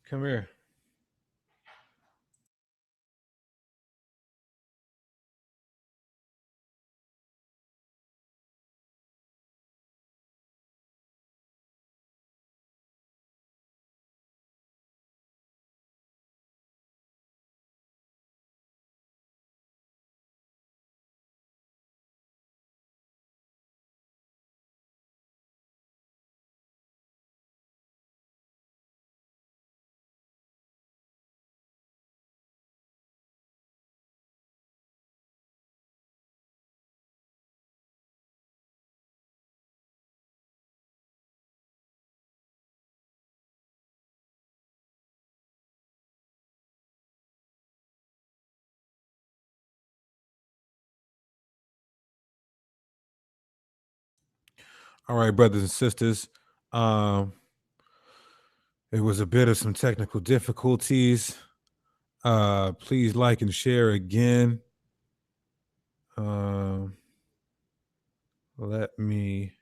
Come here. All right, brothers and sisters. Um, it was a bit of some technical difficulties. Please like and share again. Let me.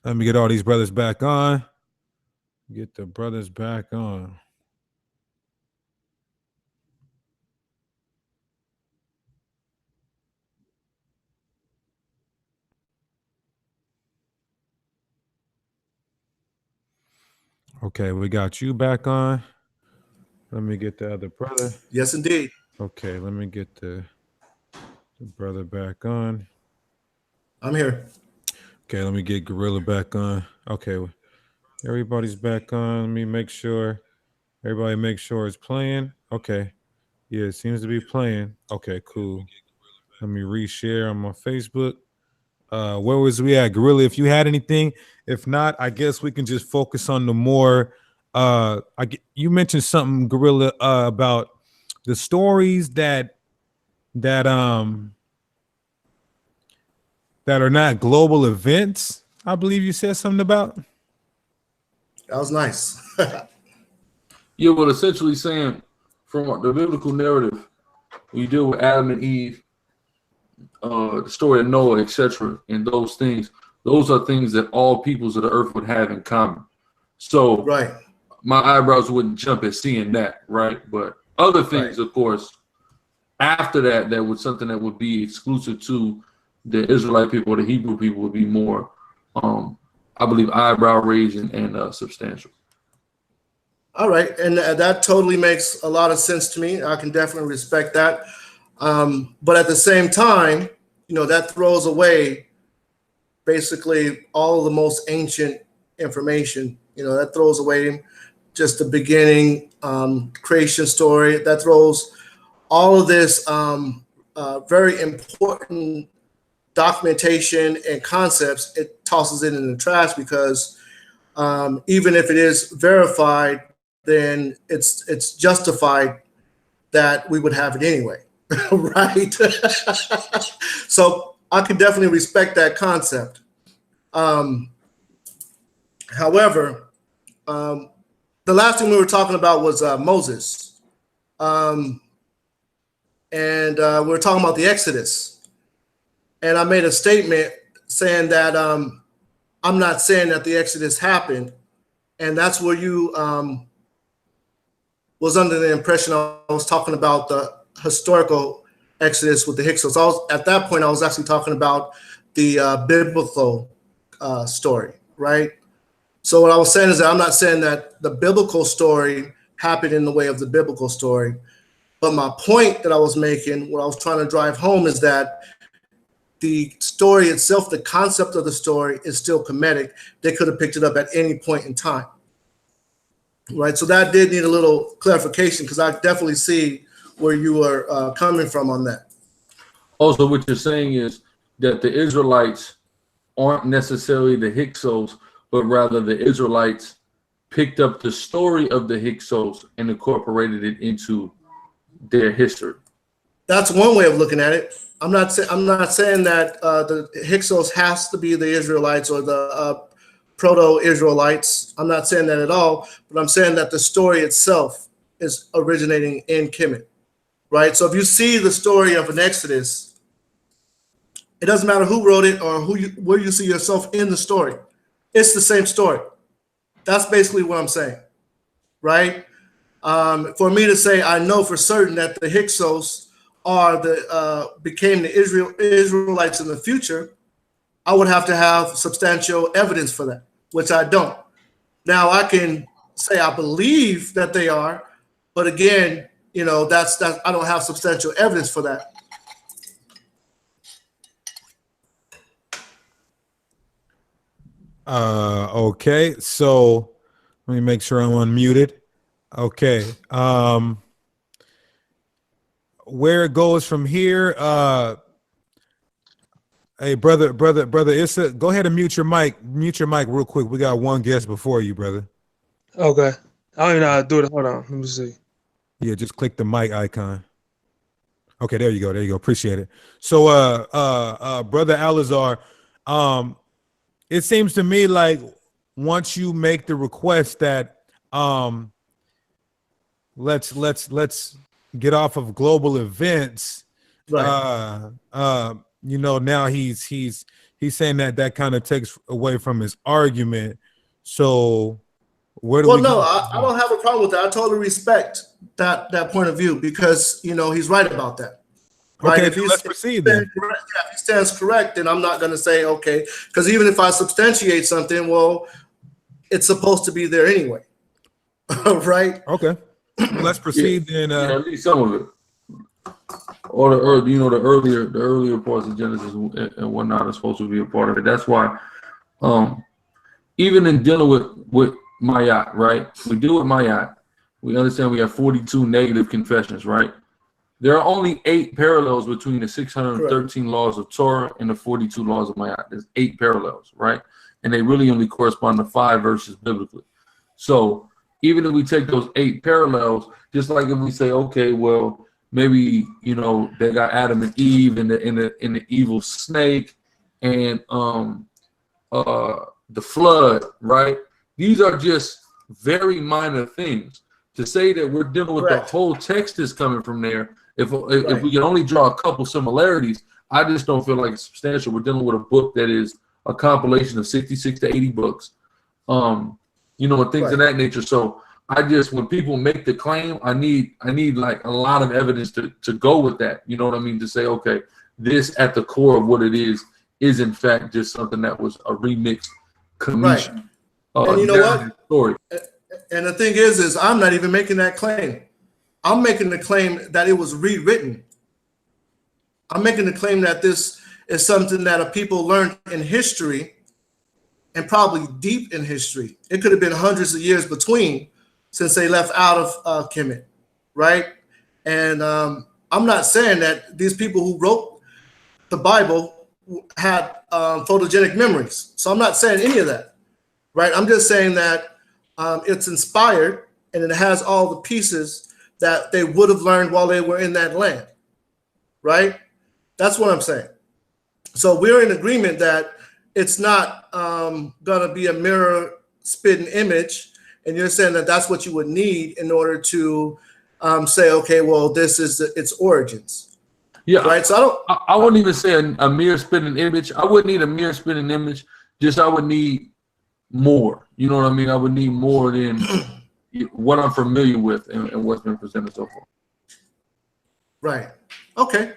Let me get all these brothers back on. Get the brothers back on. Okay, we got you back on. Let me get the other brother. Yes, indeed. Okay, let me get the brother back on. I'm here. Okay, let me get Gorilla back on. Okay, everybody's back on. Let me make sure. Everybody make sure it's playing. Okay. Yeah, it seems to be playing. Okay, cool. Let me reshare on my Facebook. Where was we at, Gorilla? If you had anything, if not, I guess we can just focus on the more. You mentioned something, Gorilla, about the stories that are not global events. I believe you said something about. That was nice. Yeah, well, essentially saying from the biblical narrative, when you deal with Adam and Eve, the story of Noah, etc., and those are things that all peoples of the earth would have in common. So, right, my eyebrows wouldn't jump at seeing that, right? But other things, of course, after that would something that would be exclusive to the Israelite people or the Hebrew people would be more, I believe, eyebrow raising and substantial. All right, and that totally makes a lot of sense to me. I can definitely respect that. But at the same time, that throws away basically all of the most ancient information. That throws away just the beginning creation story. That throws all of this very important documentation and concepts. It tosses it in the trash because even if it is verified, then it's justified that we would have it anyway, right? So I can definitely respect that concept. However, the last thing we were talking about was Moses. And we were talking about the Exodus. And I made a statement saying that I'm not saying that the Exodus happened. And that's where you was under the impression I was talking about the historical Exodus with the Hyksos. At that point, I was actually talking about the biblical story, right? So what I was saying is that I'm not saying that the biblical story happened in the way of the biblical story. But my point that I was making, what I was trying to drive home is that the story itself, the concept of the story is still Kemetic. They could have picked it up at any point in time. Right, so that did need a little clarification because I definitely see where you are coming from on that. Also, what you're saying is that the Israelites aren't necessarily the Hyksos, but rather the Israelites picked up the story of the Hyksos and incorporated it into their history. That's one way of looking at it. I'm not saying that the Hyksos has to be the Israelites or the proto-Israelites. I'm not saying that at all, but I'm saying that the story itself is originating in Kemet, right? So if you see the story of an Exodus, it doesn't matter who wrote it or where you see yourself in the story. It's the same story. That's basically what I'm saying, right? For me to say I know for certain that the Hyksos became the Israelites in the future, I would have to have substantial evidence for that, which I don't. Now I can say I believe that they are, but again, that's I don't have substantial evidence for that. Okay, so let me make sure I'm unmuted. Okay. Where it goes from here, hey, brother Issa, go ahead and mute your mic real quick. We got one guest before you, brother. Okay. I don't even know how to do it. Hold on. Let me see. Yeah, just click the mic icon. Okay, there you go. Appreciate it. So brother Alazar, it seems to me like once you make the request that let's get off of global events, Right. Now he's saying that kind of takes away from his argument. So where do we no, go? I don't have a problem with that. I totally respect that point of view because he's right about that. Right? Okay, let's proceed then. If he stands correct, then I'm not going to say okay, because even if I substantiate something, well, it's supposed to be there anyway. Right? Okay, well, let's proceed then. At least some of it, or the earlier parts of Genesis and whatnot are supposed to be a part of it. That's why, even in dealing with Mayat, right? We deal with Mayat. We understand we have 42 negative confessions, right? There are only 8 parallels between the 613 laws of Torah and the 42 laws of Mayat. There's 8 parallels, right? And they really only correspond to 5 verses biblically. So even if we take those 8 parallels, just like if we say, okay, well, maybe they got Adam and Eve in the evil snake and the flood, right? These are just very minor things. To say that we're dealing with Correct. the whole text is coming from there. If we can only draw a couple similarities, I just don't feel like it's substantial. We're dealing with a book that is a compilation of 66 to 80 books, and things of that nature. So when people make the claim, I need like a lot of evidence to go with that. You know what I mean? To say, okay, this at the core of what it is in fact just something that was a remixed commission. Right. And you know what? Story. And the thing is I'm not even making that claim. I'm making the claim that it was rewritten. I'm making the claim that this is something that a people learned in history and probably deep in history. It could have been hundreds of years between since they left out of Kemet, right? And I'm not saying that these people who wrote the Bible had photogenic memories. So I'm not saying any of that, right? I'm just saying that it's inspired and it has all the pieces that they would have learned while they were in that land, right? That's what I'm saying. So we're in agreement that it's not gonna be a mirror spitting image, and you're saying that that's what you would need in order to say, okay, well, this is its origins. Yeah, right. So I wouldn't even say a mirror spitting image. I wouldn't need a mirror spitting image. Just I would need more. You know what I mean? I would need more than what I'm familiar with and what's been presented so far. Right. Okay.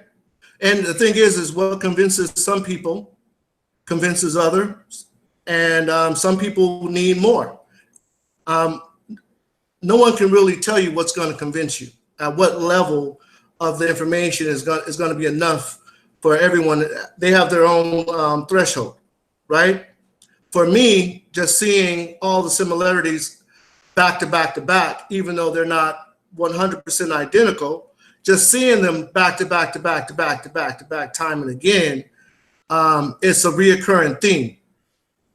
And the thing is what convinces some people convinces others, and some people need more. No one can really tell you what's going to convince you. At what level of the information is going to be enough for everyone. They have their own threshold, right? For me, just seeing all the similarities back to back to back, even though they're not 100% identical, just seeing them back to back to back to back to back to back time and again, it's a reoccurring theme,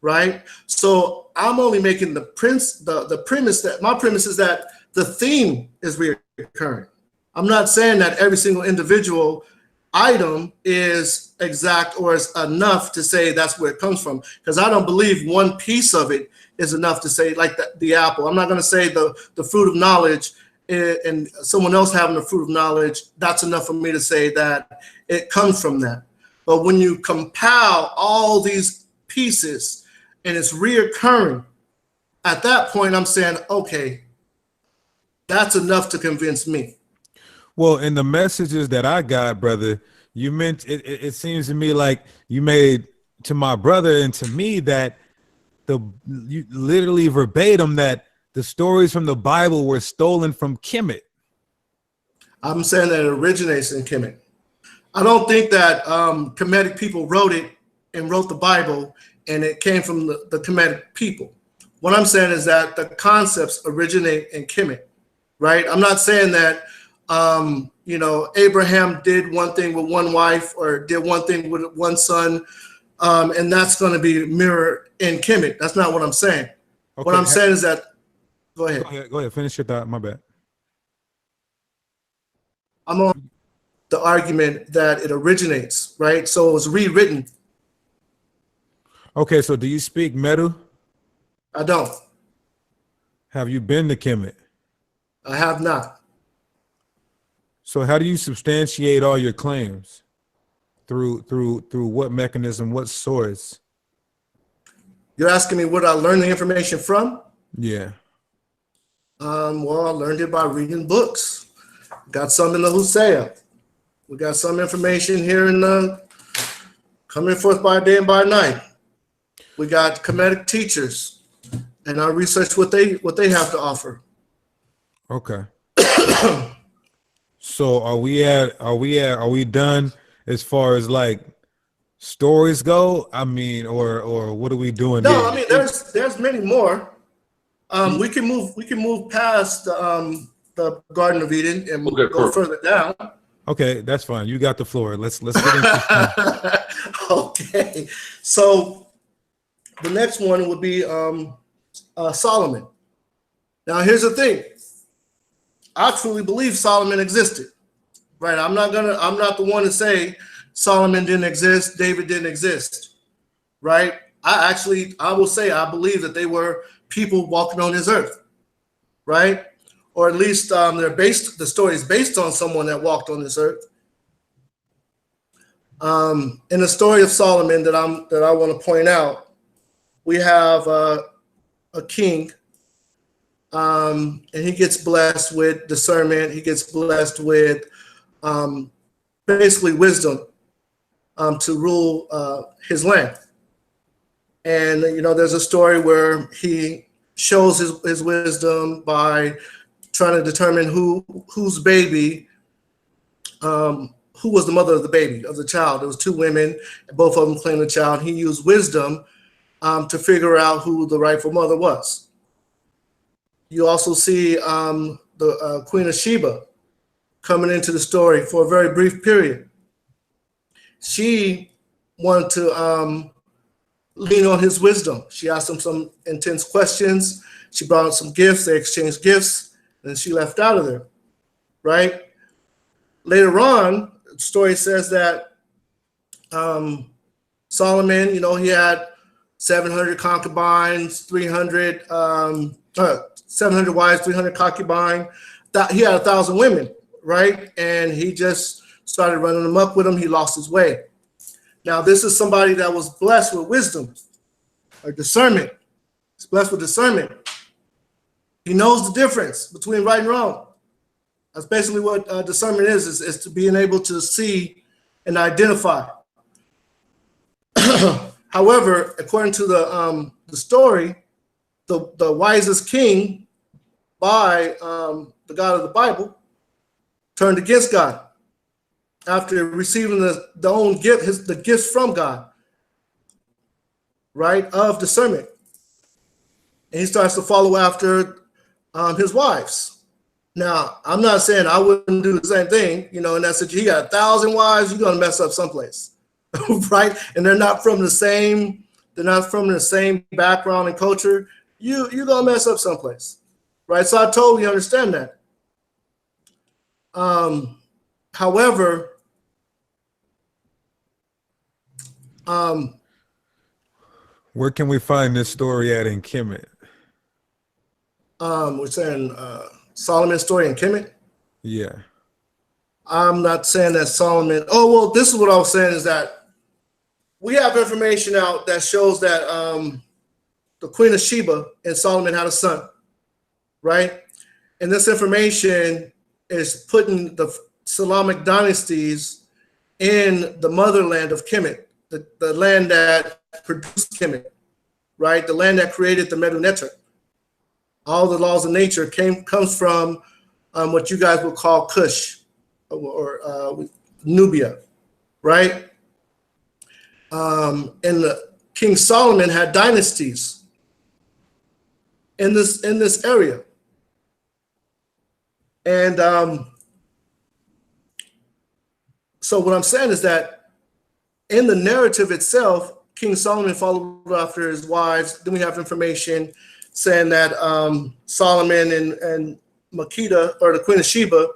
right? So I'm only making the premise that my premise is that the theme is reoccurring. I'm not saying that every single individual item is exact or is enough to say that's where it comes from, because I don't believe one piece of it is enough to say, like the apple. I'm not going to say the fruit of knowledge and someone else having the fruit of knowledge, that's enough for me to say that it comes from that. But when you compile all these pieces and it's reoccurring, at that point, I'm saying, okay, that's enough to convince me. Well, in the messages that I got, brother, you meant it seems to me like you made to my brother and to me that you literally verbatim that the stories from the Bible were stolen from Kemet. I'm saying that it originates in Kemet. I don't think that Kemetic people wrote it and wrote the Bible and it came from the Kemetic people. What I'm saying is that the concepts originate in Kemet, right? I'm not saying that, Abraham did one thing with one wife or did one thing with one son, and that's going to be mirrored in Kemet. That's not what I'm saying. Okay. What I'm saying is that, go ahead. Go ahead. Finish your thought. My bad. I'm on the argument that it originates, right? So it was rewritten. Okay, so do you speak Medu? I don't. Have you been to Kemet? I have not. So how do you substantiate all your claims? Through what mechanism, what source? You're asking me what I learned the information from? Yeah. Well, I learned it by reading books. Got some in the Hosea. We got some information here in the Coming Forth by Day and by Night. We got Kemetic teachers, and I researched what they have to offer. Okay. So are we done as far as like stories go? I mean, or what are we doing? No, here? I mean there's many more. We can move past the Garden of Eden and go further down. Okay, that's fine. You got the floor. Let's get into Okay. So the next one would be Solomon. Now here's the thing. I truly believe Solomon existed. Right? I'm not the one to say Solomon didn't exist, David didn't exist. Right? I will say I believe that they were people walking on this earth. Right? Or at least the story is based on someone that walked on this earth. In the story of Solomon that I want to point out, we have a king, and he gets blessed with discernment. He gets blessed with basically wisdom to rule his land. And there's a story where he shows his wisdom by trying to determine whose baby, who was the mother of the baby, of the child. There was two women, and both of them claimed the child. He used wisdom to figure out who the rightful mother was. You also see the Queen of Sheba coming into the story for a very brief period. She wanted to lean on his wisdom. She asked him some intense questions. She brought him some gifts. They exchanged gifts, and she left out of there, right? Later on, the story says that Solomon, he had 700 concubines, 700 wives, 300 concubines. He had 1,000 women, right? And he just started running them up with him. He lost his way. Now, this is somebody that was blessed with wisdom or discernment. He's blessed with discernment. He knows the difference between right and wrong. That's basically what discernment is to being able to see and identify. However, according to the story, the wisest king by the God of the Bible turned against God after receiving the gifts from God, right, of discernment. And he starts to follow after his wives. Now, I'm not saying I wouldn't do the same thing, in that situation. He got 1,000 wives, you're gonna mess up someplace, right? And they're not from the same background and culture. You're gonna mess up someplace, right? So I totally understand that. However, where can we find this story at in Kemet? We're saying Solomon's story in Kemet. Yeah. I'm not saying that Solomon. Oh well, this is what I was saying is that we have information out that shows that the Queen of Sheba and Solomon had a son, right? And this information is putting the Solomonic dynasties in the motherland of Kemet, the land that produced Kemet, right? The land that created the Medu-Neter. All the laws of nature comes from what you guys would call Cush or Nubia, right? And King Solomon had dynasties in this area. And so what I'm saying is that in the narrative itself, King Solomon followed after his wives. Then we have information saying that Solomon and Makeda, or the Queen of Sheba,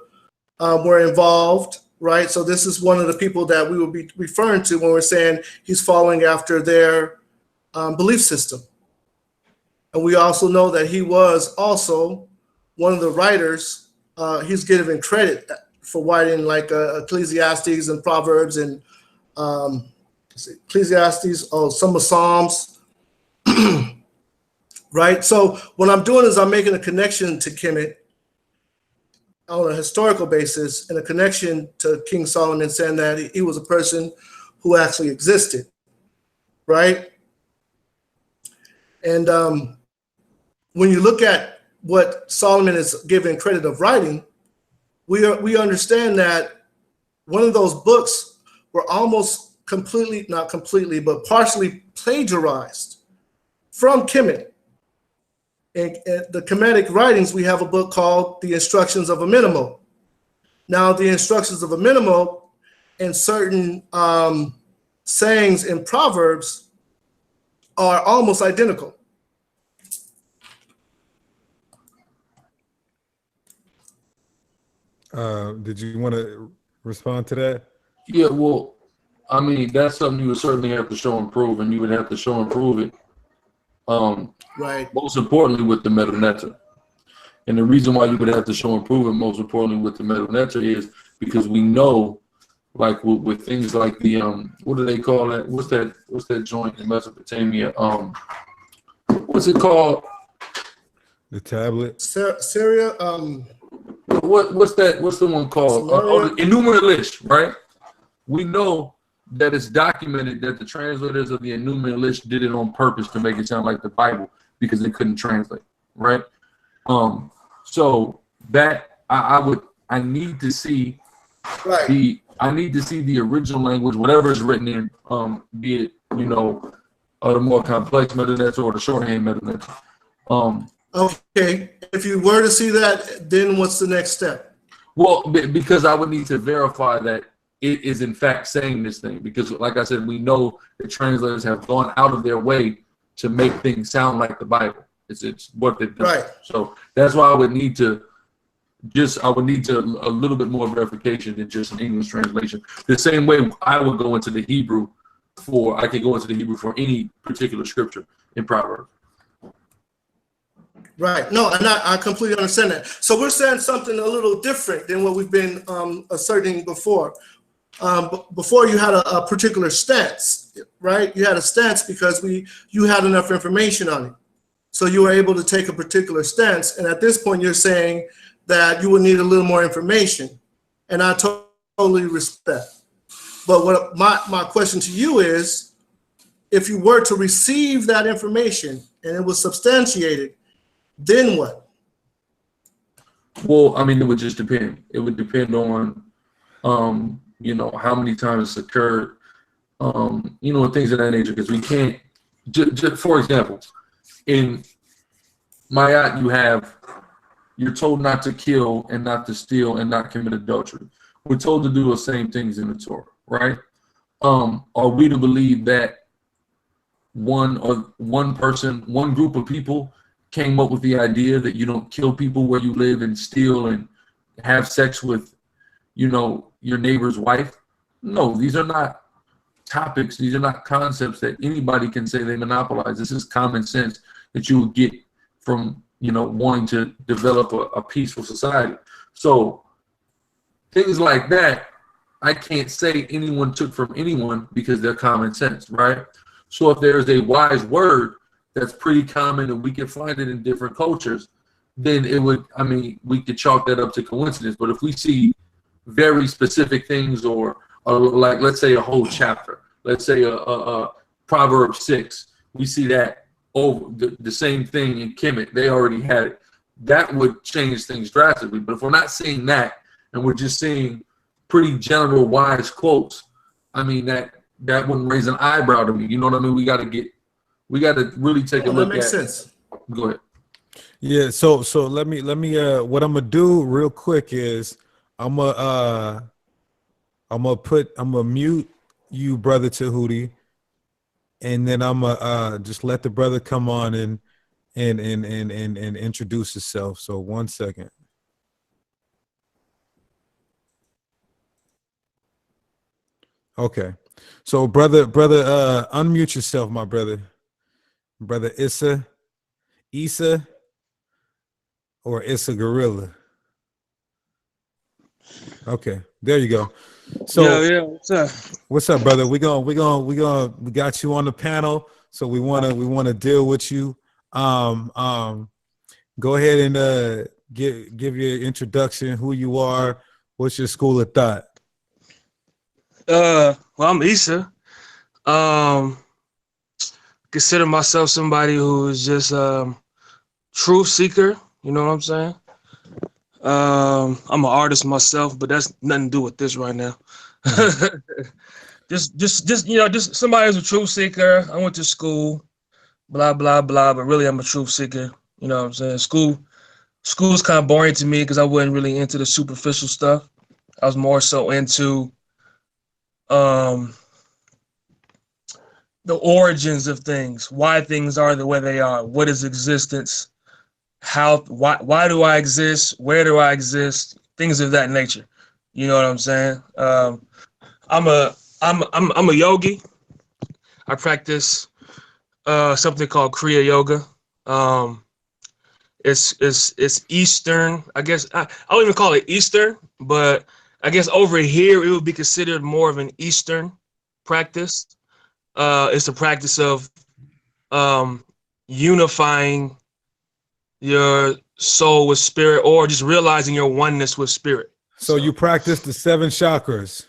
were involved, right? So this is one of the people that we will be referring to when we're saying he's following after their belief system. And we also know that he was also one of the writers. He's given credit for writing like Ecclesiastes and Proverbs and Ecclesiastes, some of Psalms, right? So what I'm doing is I'm making a connection to Kemet on a historical basis and a connection to King Solomon, saying that he was a person who actually existed, right? And when you look at what Solomon is given credit of writing, we understand that one of those books were almost completely, not completely, but partially plagiarized from Kemet. In the Kemetic writings, we have a book called The Instructions of Amenemo. Now, the Instructions of Amenemo and certain sayings in Proverbs are almost identical. Did you want to respond to that? Yeah, well, I mean, that's something you would certainly have to show and prove, and you would have to show and prove it. Right. Most importantly with the Medu-Neter. And the reason why you would have to show and prove it most importantly with the Medu-Neter is because we know, like with things like the what do they call that? What's that joint in Mesopotamia? What's it called? The tablet. Syria. What's the one called? The Enumerated, right? We know that it's documented that the translators of the Enumerated did it on purpose to make it sound like the Bible because they couldn't translate, right? So that I need to see the original language, whatever is written in, be it the more complex Medu-Neter or the shorthand Medu-Neter. Okay, if you were to see that, then what's the next step? Well, because I would need to verify that it is in fact saying this thing, because like I said, we know the translators have gone out of their way to make things sound like the Bible. It's what they've done. Right. So that's why I would need to a little bit more verification than just an English translation. The same way I would go into the Hebrew for any particular scripture in Proverbs. Right. No, and I completely understand that. So we're saying something a little different than what we've been asserting before. Before you had a particular stance, right? You had a stance because you had enough information on it. So you were able to take a particular stance. And at this point, you're saying that you would need a little more information. And I totally respect. But what my question to you is, if you were to receive that information and it was substantiated, then what? Well, I mean, it would just depend. It would depend on, how many times it's occurred, and things of that nature. Because we can't, just for example, in Ma'at, you're told not to kill and not to steal and not commit adultery. We're told to do the same things in the Torah, right? Are we to believe that one group of people came up with the idea that you don't kill people where you live and steal and have sex with, your neighbor's wife? No, these are not topics. These are not concepts that anybody can say they monopolize. This is common sense that you would get from, wanting to develop a peaceful society. So things like that, I can't say anyone took from anyone because they're common sense, right? So if there's a wise word that's pretty common and we can find it in different cultures, then it would, we could chalk that up to coincidence. But if we see very specific things or like, let's say a whole chapter, let's say a Proverbs 6, we see that over the same thing in Kemet, they already had it. That would change things drastically. But if we're not seeing that and we're just seeing pretty general wise quotes, that wouldn't raise an eyebrow to me. You know what I mean? We got to really take a look that makes at. sense. Go ahead. Yeah, so let me what I'm gonna do real quick is I'm gonna mute you, brother Tahuti, and then I'm gonna just let the brother come on and introduce himself. So 1 second. Okay. So brother, unmute yourself, my brother. Brother Issa or Issa Gorilla. Okay, there you go. So yeah, what's up? What's up, brother? We got you on the panel, so we wanna deal with you. Go ahead and give your introduction, who you are, what's your school of thought? Well, I'm Issa. Consider myself somebody who is just truth seeker. You know what I'm saying? I'm an artist myself, but that's nothing to do with this right now. just somebody who's a truth seeker. I went to school, blah blah blah, but really I'm a truth seeker. You know what I'm saying? School's kind of boring to me because I wasn't really into the superficial stuff. I was more so into the origins of things, why things are the way they are, what is existence, why do I exist, where do I exist, things of that nature. You know what I'm saying? I'm a yogi. I practice something called Kriya Yoga. It's Eastern. I guess I don't even call it Eastern, but I guess over here it would be considered more of an Eastern practice. It's the practice of unifying your soul with spirit, or just realizing your oneness with spirit. So you practice the 7 chakras.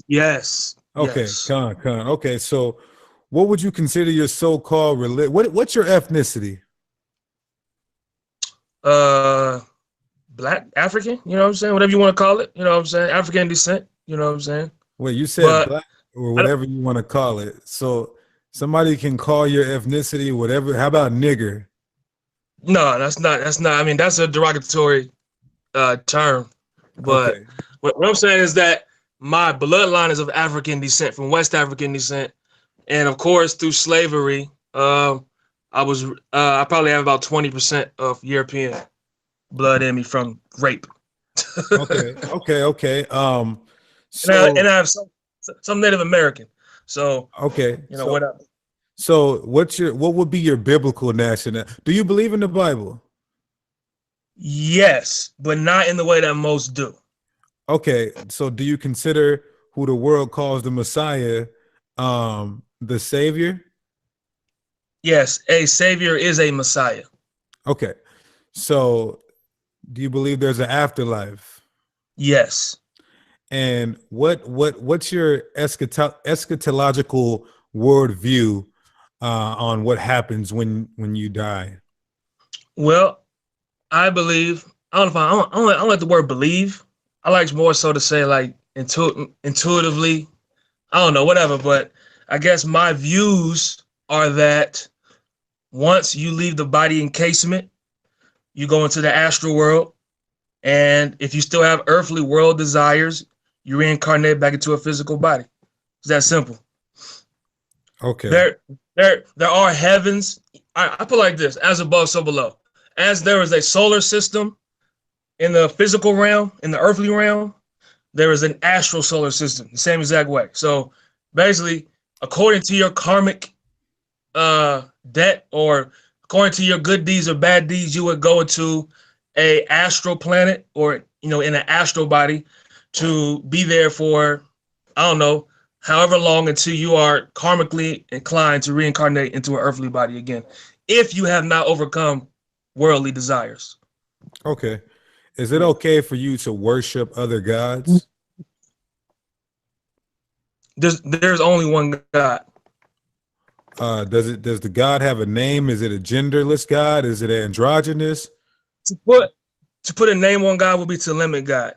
Yes. Okay, yes. Con. Okay, so what would you consider your so-called religion? What's your ethnicity? Black, African, you know what I'm saying? Whatever you want to call it, you know what I'm saying? African descent, you know what I'm saying? Well, you said But black or whatever you want to call it. So somebody can call your ethnicity whatever. How about nigger? no, that's not. I mean, that's a derogatory term. But Okay. what I'm saying is that my bloodline is of African descent, from West African descent, and of course through slavery, I probably have about 20% of European blood in me from rape. Okay. And I have some Native American. So okay. whatever. So what would be your biblical nationality? Do you believe in the Bible? Yes, but not in the way that most do. Okay. So do you consider who the world calls the Messiah, the Savior? Yes, a savior is a Messiah. Okay. So do you believe there's an afterlife? Yes. And what's your eschatological worldview on what happens when you die? Well, I believe, I don't like the word believe. I like more so to say like intuitively. I don't know, whatever. But I guess my views are that once you leave the body encasement, you go into the astral world. And if you still have earthly world desires, you reincarnate back into a physical body. It's that simple. Okay. There are heavens. I put it like this: as above, so below. As there is a solar system in the physical realm, in the earthly realm, there is an astral solar system, the same exact way. So basically, according to your karmic debt, or according to your good deeds or bad deeds, you would go into a astral planet or, in an astral body to be there for, I don't know, however long until you are karmically inclined to reincarnate into an earthly body again, if you have not overcome worldly desires. Okay. Is it okay for you to worship other gods? There's only one God. Does the god have a name? Is it a genderless god? Is it androgynous? To put a name on God would be to limit God.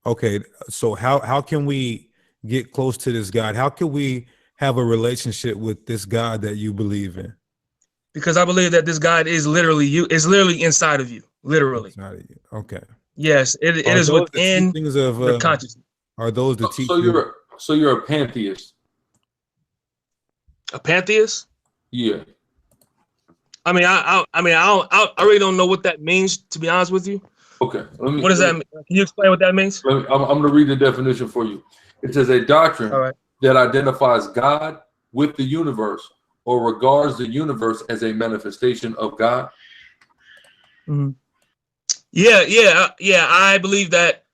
Okay, so how can we get close to this God? How can we have a relationship with this God that you believe in? Because I believe that this God is literally you. It's literally inside of you. Literally. Inside of you. Okay. Yes, it Are is those the within teachings of the consciousness. are those the So teachings? you're a pantheist. A pantheist? Yeah. I mean, I really don't know what that means, to be honest with you. Okay. What does that mean? Can you explain what that means? I'm going to read the definition for you. It says a doctrine All right. that identifies God with the universe or regards the universe as a manifestation of God. Mm-hmm. Yeah. I believe that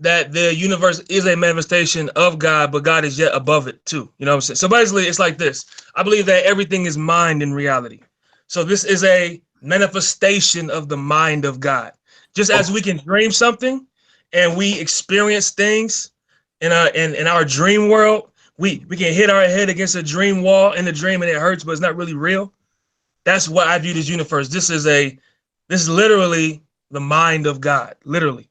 the universe is a manifestation of God, but God is yet above it too. You know what I'm saying? So basically, it's like this. I believe that everything is mind in reality. So this is a manifestation of the mind of God. Just as we can dream something and we experience things in our dream world, we can hit our head against a dream wall in the dream and it hurts, but it's not really real. That's what I view this universe. This is literally the mind of God. Literally.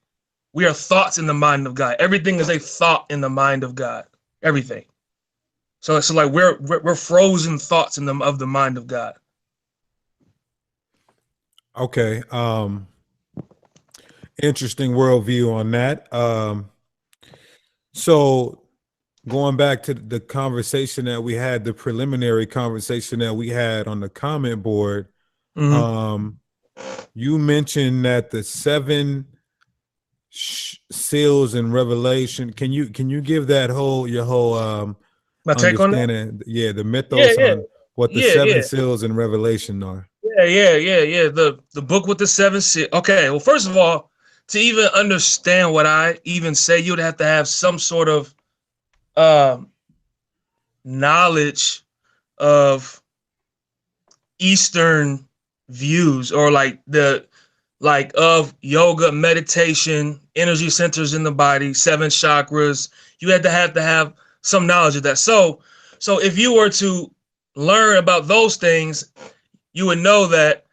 We are thoughts in the mind of God. Everything is a thought in the mind of God. Everything. So it's like we're frozen thoughts of the mind of God. Okay. Interesting worldview on that. So going back to the conversation that we had, the preliminary conversation that we had on the comment board, you mentioned that the 7 seals in Revelation. Can you give that your whole my take on that? Yeah, the mythos on what the 7 seals in Revelation are. Yeah. The book with the 7 seals. Okay, well, first of all, to even understand what I even say, you'd have to have some sort of knowledge of Eastern views or of yoga, meditation, energy centers in the body, 7 chakras. You had to have some knowledge of that. So if you were to learn about those things, you would know that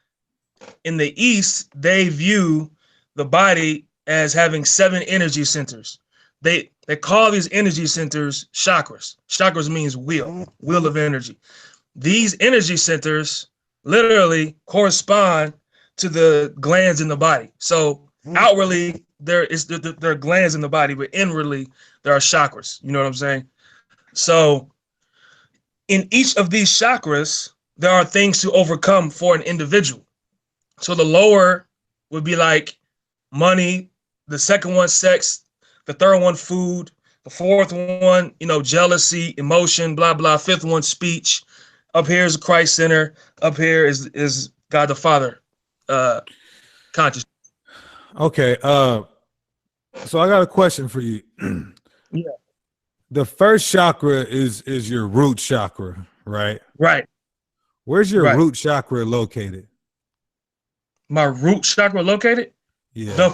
in the East, they view the body as having 7 energy centers. They call these energy centers chakras. Chakras means wheel of energy. These energy centers literally correspond to the glands in the body. So outwardly, there are glands in the body, but inwardly, there are chakras. You know what I'm saying? So in each of these chakras, there are things to overcome for an individual. So the lower would be like money, the second one, sex, the third one, food, the fourth one, jealousy, emotion, blah, blah. Fifth one, speech. Up here is the Christ Center. Up here is God the Father, consciousness. Okay. So I got a question for you. Yeah. The first chakra is your root chakra, right? Right. Where's your root chakra located? My root chakra located? Yeah. The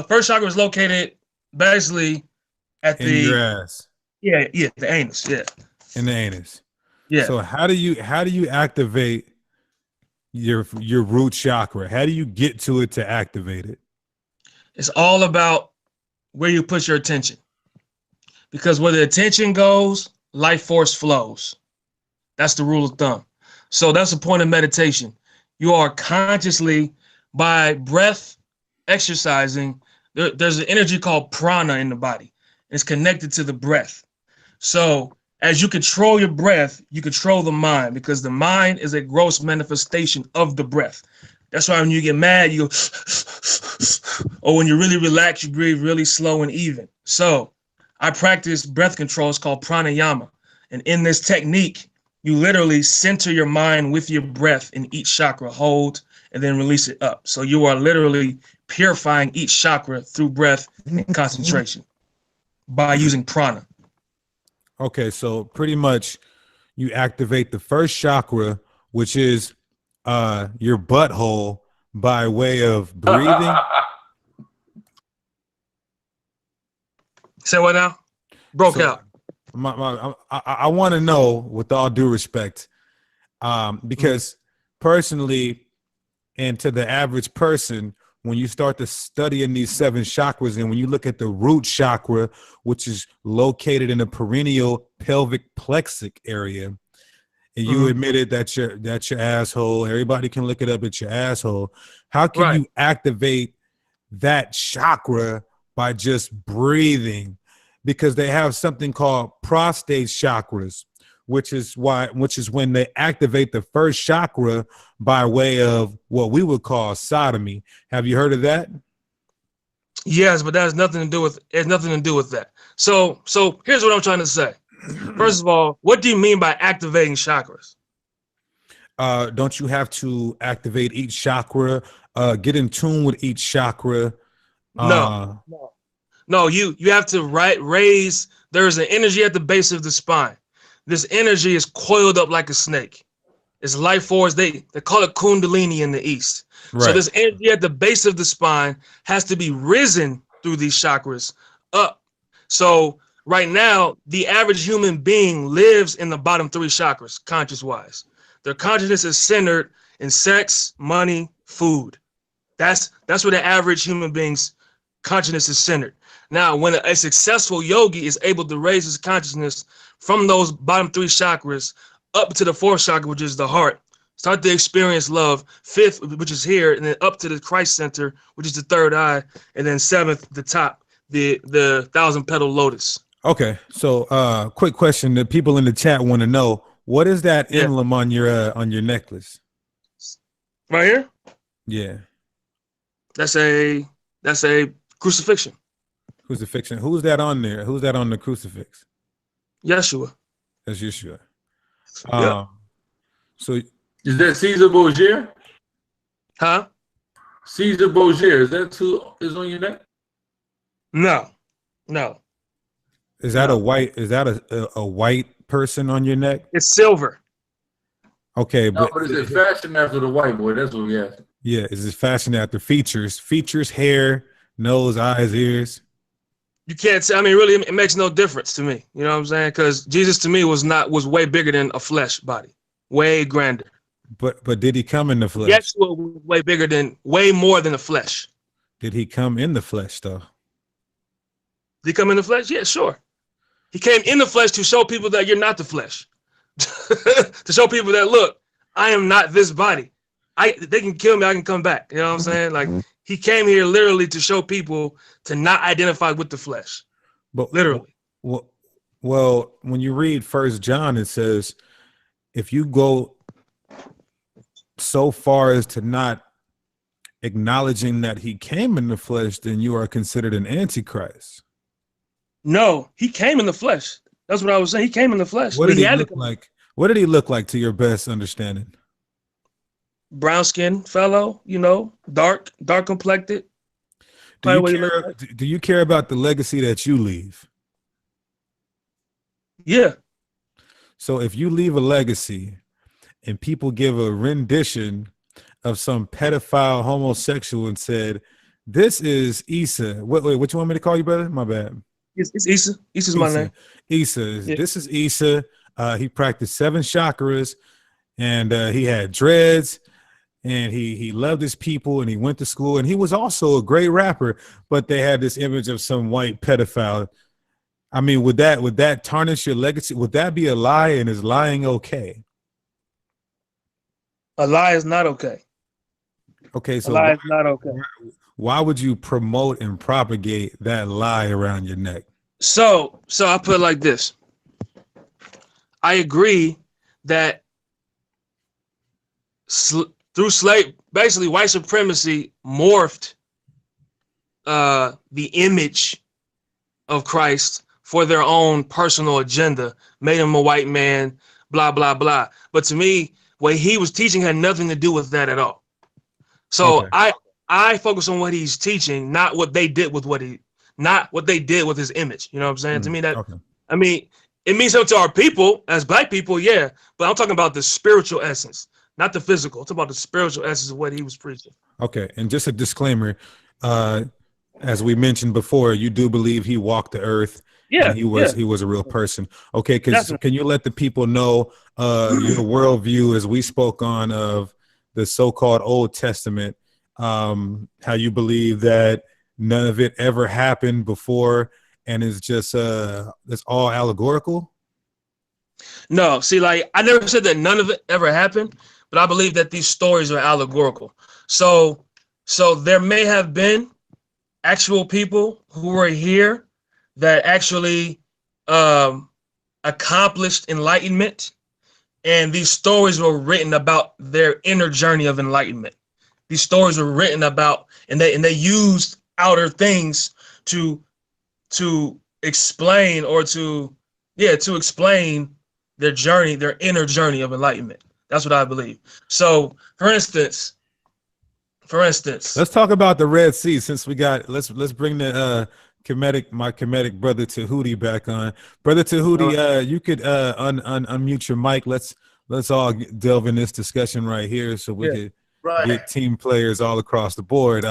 first chakra is located basically at your ass. Yeah, the anus. Yeah. In the anus. Yeah. So how do you activate your root chakra? How do you get to it to activate it? It's all about where you put your attention. Because where the attention goes, life force flows. That's the rule of thumb. So that's the point of meditation. You are consciously, by breath exercising, there's an energy called prana in the body. It's connected to the breath. So as you control your breath, you control the mind, because the mind is a gross manifestation of the breath. That's why when you get mad, you go, or when you're really relaxed, you breathe really slow and even. So I practice breath control. It's called pranayama. And in this technique, You literally center your mind with your breath in each chakra, hold, and then release it up. So you are literally purifying each chakra through breath and concentration by using prana. Okay, so pretty much you activate the first chakra, which is your butthole, by way of breathing. Say what now? Broke So, out. I want to know, with all due respect, because personally, and to the average person, when you start to study in these 7 chakras, and when you look at the root chakra, which is located in the perineal pelvic plexic area, and you admitted that your asshole, everybody can look it up, it's your asshole. How can you activate that chakra by just breathing? Because they have something called prostate chakras, which is when they activate the first chakra by way of what we would call sodomy. Have you heard of that? Yes, but that has nothing to do with that. So here's what I'm trying to say. First of all, what do you mean by activating chakras? Don't you have to activate each chakra, get in tune with each chakra? No, you have to raise. There's an energy at the base of the spine. This energy is coiled up like a snake. It's life force. They call it Kundalini in the East. Right. So this energy at the base of the spine has to be risen through these chakras up. So right now, the average human being lives in the bottom 3 chakras, conscious-wise. Their consciousness is centered in sex, money, food. That's where the average human being's consciousness is centered. Now, when a successful yogi is able to raise his consciousness from those bottom 3 chakras up to the 4th chakra, which is the heart, start to experience love, 5th, which is here, and then up to the Christ center, which is the 3rd eye, and then 7th, the top, the 1,000-petal lotus. Okay, so quick question that people in the chat want to know: what is that emblem on your necklace? Right here? Yeah. That's a crucifixion. Crucifixion. Who's that on there? Who's that on the crucifix? Yeshua. That's Yeshua. So is that Caesar Borgia? Huh? Caesar Borgia, is that who is on your neck? No. Is that a white? Is that a white person on your neck? It's silver. Okay, but is it fashioned after the white boy? That's what we asked. Yeah, is it fashioned after features? Features, hair, nose, eyes, ears. You can't say. I mean, really, it makes no difference to me. You know what I'm saying? Because Jesus to me was way bigger than a flesh body, way grander. But did he come in the flesh? Yeshua was way more than the flesh. Did he come in the flesh though? Did he come in the flesh? Yeah, sure. He came in the flesh to show people that you're not the flesh. To show people that, look, I am not this body. They can kill me, I can come back. You know what I'm saying? Like, he came here literally to show people to not identify with the flesh. But literally. Well, when you read 1 John, it says, if you go so far as to not acknowledging that he came in the flesh, then you are considered an antichrist. No, he came in the flesh. That's what I was saying. He came in the flesh. What did he look like? What did he look like to your best understanding? Brown skin fellow, dark complected. Do you care about the legacy that you leave? Yeah. So if you leave a legacy and people give a rendition of some pedophile homosexual and said, this is Issa. Wait, what you want me to call you, brother? My bad. It's Issa. Issa's my name. Issa. Yeah. This is Issa. He practiced 7 chakras and he had dreads and he loved his people and he went to school and he was also a great rapper, but they had this image of some white pedophile. I mean, would that tarnish your legacy? Would that be a lie, and is lying okay? A lie is not okay. Okay, so a lie is not okay. Why would you promote and propagate that lie around your neck? So I put it like this. I agree that through basically white supremacy morphed the image of Christ for their own personal agenda, made him a white man, blah, blah, blah. But to me, what he was teaching had nothing to do with that at all. So Okay. I focus on what he's teaching, not what they did with not what they did with his image. You know what I'm saying? To me, Okay. I mean, it means something to our people as black people, yeah. But I'm talking about the spiritual essence, not the physical. I'm talking about the spiritual essence of what he was preaching. Okay. And just a disclaimer, as we mentioned before, you do believe he walked the earth Yeah, and he was a real person. Okay, because definitely. can you let the people know your worldview as we spoke on of the so-called Old Testament, how you believe that none of it ever happened before and it's just it's all allegorical? No, see, like I never said that none of it ever happened, but I believe that these stories are allegorical. So there may have been actual people who were here that actually accomplished enlightenment, and these stories were written about their inner journey of enlightenment. These stories were written about, and they used outer things to explain or to explain their journey, their inner journey of enlightenment. That's what I believe. So, for instance, Let's talk about the Red Sea since we got. Let's bring the my Kemetic brother Tahuti back on. Brother Tahuti, you could unmute your mic. Let's all delve in this discussion right here so we could get team players all across the board.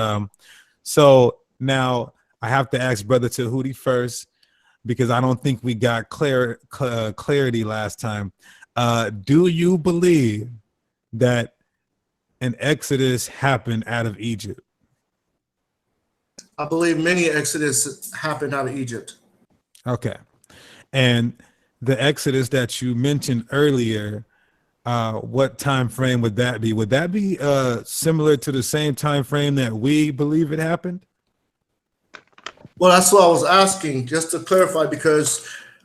So now I have to ask Brother Tahuti first because I don't think we got clarity last time. Do you believe that an exodus happened out of Egypt? I believe many exodus happened out of Egypt. Okay. And the exodus that you mentioned earlier, what time frame would that be? Would that be similar to the same time frame that we believe it happened? Well, that's what I was asking, just to clarify, because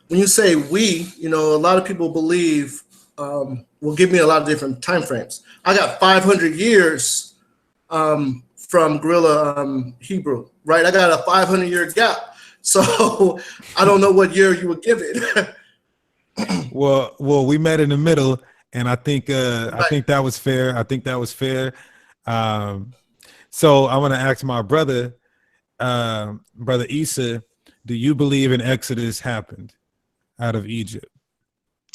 when you say we, a lot of people believe will give me a lot of different time frames. I got 500 years from Guerrilla Hebrew, right? I got a 500-year gap. So I don't know what year you would give it. Well, we met in the middle, and I think I think that was fair. I think that was fair. So I want to ask my brother, Brother Issa, do you believe an exodus happened out of Egypt?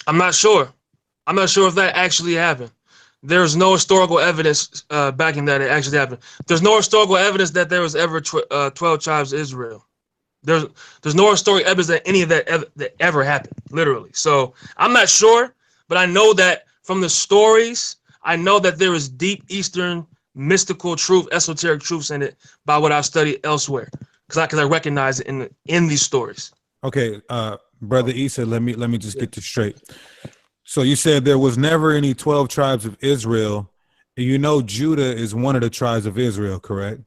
I'm not sure. I'm not sure if that actually happened. There's no historical evidence backing that it actually happened. There's no historical evidence that there was ever 12 tribes of Israel. There's no historical evidence that any of that ever happened, literally. So I'm not sure, but I know that from the stories, I know that there is deep Eastern mystical truth, esoteric truths in it by what I've studied elsewhere, because I recognize it in these stories. Okay, Brother Issa, let me just get this straight. So you said there was never any 12 tribes of Israel. Judah is one of the tribes of Israel, correct?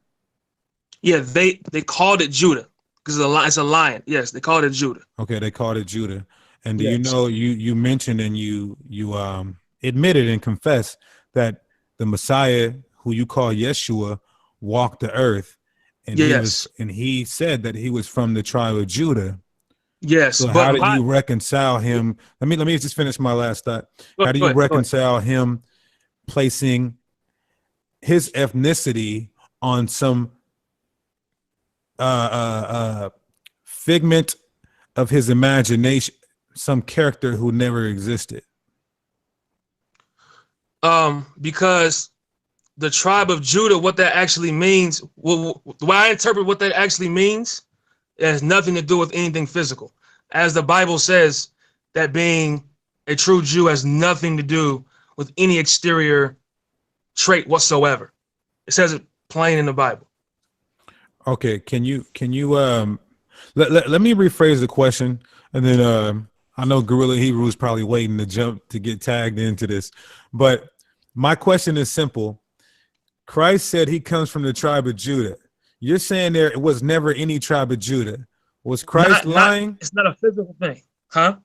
Yeah, they called it Judah because it's a lion. Yes, they called it Judah. Okay, they called it Judah. And do Yes. you mentioned and you admitted and confessed that the Messiah, who you call Yeshua, walked the earth, and yes, he said that he was from the tribe of Judah. Yes. So how do you reconcile him? Let me just finish my last thought. How do you reconcile him placing his ethnicity on some figment of his imagination, some character who never existed? Because the tribe of Judah, what that actually means, the way I interpret what that actually means, it has nothing to do with anything physical. As the Bible says, that being a true Jew has nothing to do with any exterior trait whatsoever. It says it plain in the Bible. Okay, can you let me rephrase the question, and then I know Guerrilla Hebrew is probably waiting to jump to get tagged into this, but my question is simple. Christ said he comes from the tribe of Judah. You're saying there was never any tribe of Judah. Was Christ lying? It's not a physical thing, huh?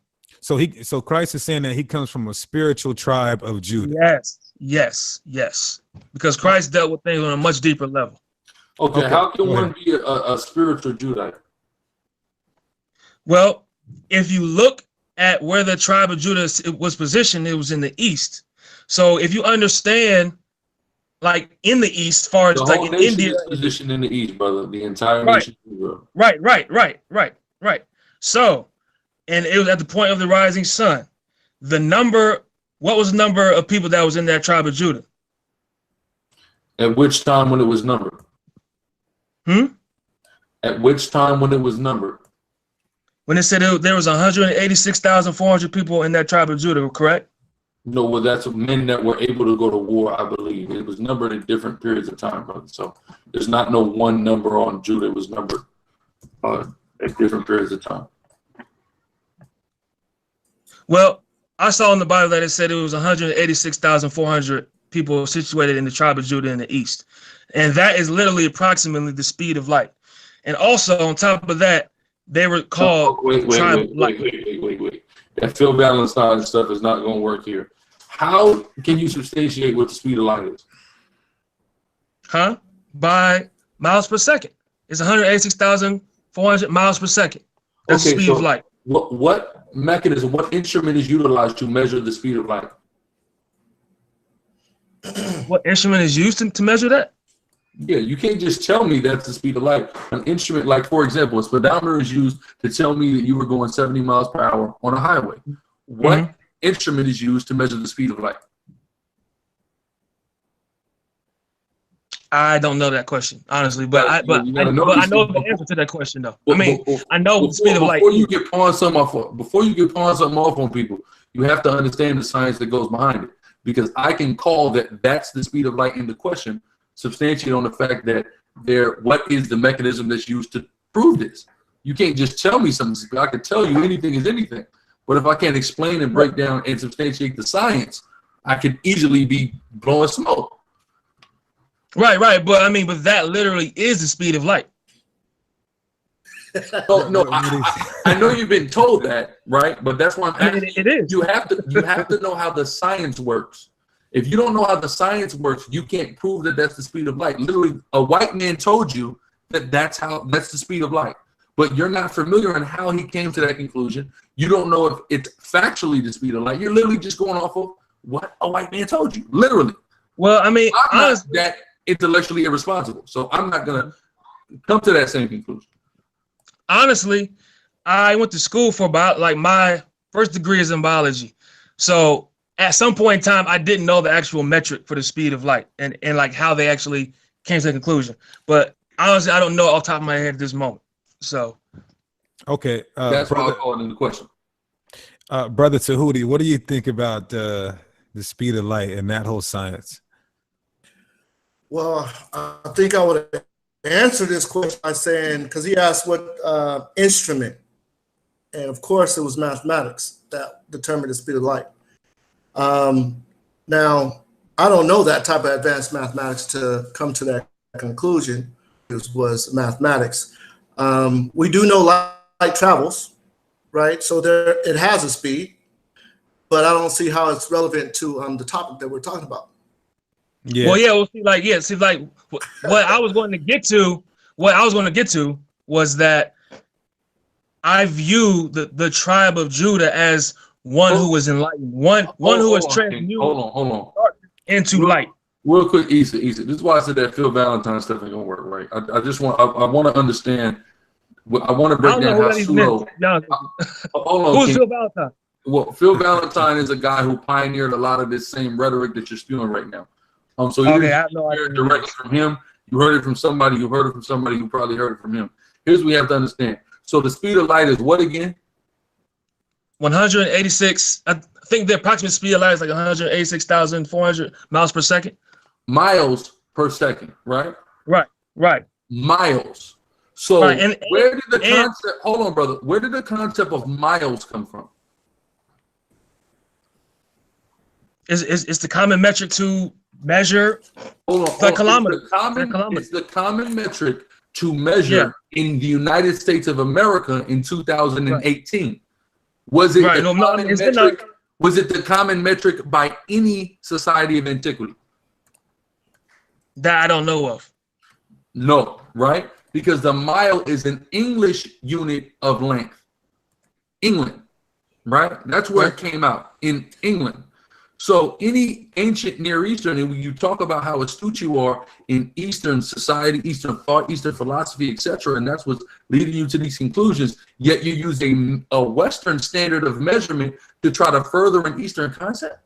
So Christ is saying that he comes from a spiritual tribe of Judah. Yes. Because Christ dealt with things on a much deeper level. Okay, how can one be a spiritual Judite? Well, if you look at where the tribe of Judah was positioned, it was in the east. So if you understand, like in the east, far as The like whole in nation India, is positioned in the east, brother. The entire right, nation of Israel. right. So, and it was at the point of the rising sun. What was the number of people that was in that tribe of Judah? At which time when it was numbered? At which time when it was numbered? When it said there was 186,400 people in that tribe of Judah, correct? No, well, that's men that were able to go to war, I believe. It was numbered in different periods of time, brother. So there's not no one number on Judah. It was numbered at different periods of time. Well, I saw in the Bible that it said it was 186,400 people situated in the tribe of Judah in the east. And that is literally approximately the speed of light. And also, on top of that, they were called Wait. That Phil Valentine stuff is not going to work here. How can you substantiate what the speed of light is? By miles per second. It's 186,400 miles per second. That's the speed of light. What mechanism, what instrument is utilized to measure the speed of light? What instrument is used to measure that? Yeah, you can't just tell me that's the speed of light. An instrument, like for example, a speedometer is used to tell me that you were going 70 miles per hour on a highway. What instrument is used to measure the speed of light? I don't know that question, honestly, but I know the answer to that question, though. I know the speed of light. Before you get pawing something off on people, you have to understand the science that goes behind it. Because I can call that's the speed of light in the question, substantiate on the fact that what is the mechanism that's used to prove this? You can't just tell me something. I can tell you anything is anything. But if I can't explain and break down and substantiate the science, I could easily be blowing smoke. Right. But that literally is the speed of light. No, I know you've been told that, right? But that's why I'm asking. It is. You have to know how the science works. If you don't know how the science works, you can't prove that that's the speed of light. Literally, a white man told you that's the speed of light. But you're not familiar on how he came to that conclusion. You don't know if it's factually the speed of light. You're literally just going off of what a white man told you. Literally. Well, I'm not that intellectually irresponsible, so I'm not gonna come to that same conclusion. Honestly, I went to school for my first degree is in biology. So at some point in time, I didn't know the actual metric for the speed of light and like how they actually came to the conclusion. But honestly, I don't know off the top of my head at this moment. So, okay, that's why I call it in the question. Brother Tahuti, what do you think about the speed of light and that whole science? Well, I think I would answer this question by saying, because he asked what instrument, and of course it was mathematics that determined the speed of light. Now, I don't know that type of advanced mathematics to come to that conclusion. It was mathematics. We do know light travels, right? So it has a speed, but I don't see how it's relevant to the topic that we're talking about. Yeah. Well, yeah. Well, see, what I was going to get to was that I view the tribe of Judah as one who was enlightened, one who was transmuted into light. Real quick, Issa. This is why I said that Phil Valentine stuff ain't gonna work, right? I want to understand. I want to break down how pseudo. Who's Phil Valentine? Well, Phil Valentine is a guy who pioneered a lot of this same rhetoric that you're spewing right now. So you didn't hear it directly from him. You heard it from somebody who heard it from somebody who probably heard it from him. Here's what we have to understand. So the speed of light is what again? 186. I think the approximate speed of light is like 186,400 miles per second. Miles per second, right? Right. Miles. So right. Where did the concept? Hold on, brother. Where did the concept of miles come from? It's the common metric to measure. Hold on. The kilometer. It's the common metric to measure in the United States of America in 2018. Right. Was it the common metric? Was it the common metric by any society of antiquity? That I don't know of. No, right? Because the mile is an English unit of length. England. right? That's where it came out, in England. So any ancient Near Eastern, and when you talk about how astute you are in Eastern society, Eastern thought, Eastern philosophy, etc., and that's what's leading you to these conclusions, yet you use a Western standard of measurement to try to further an Eastern concept?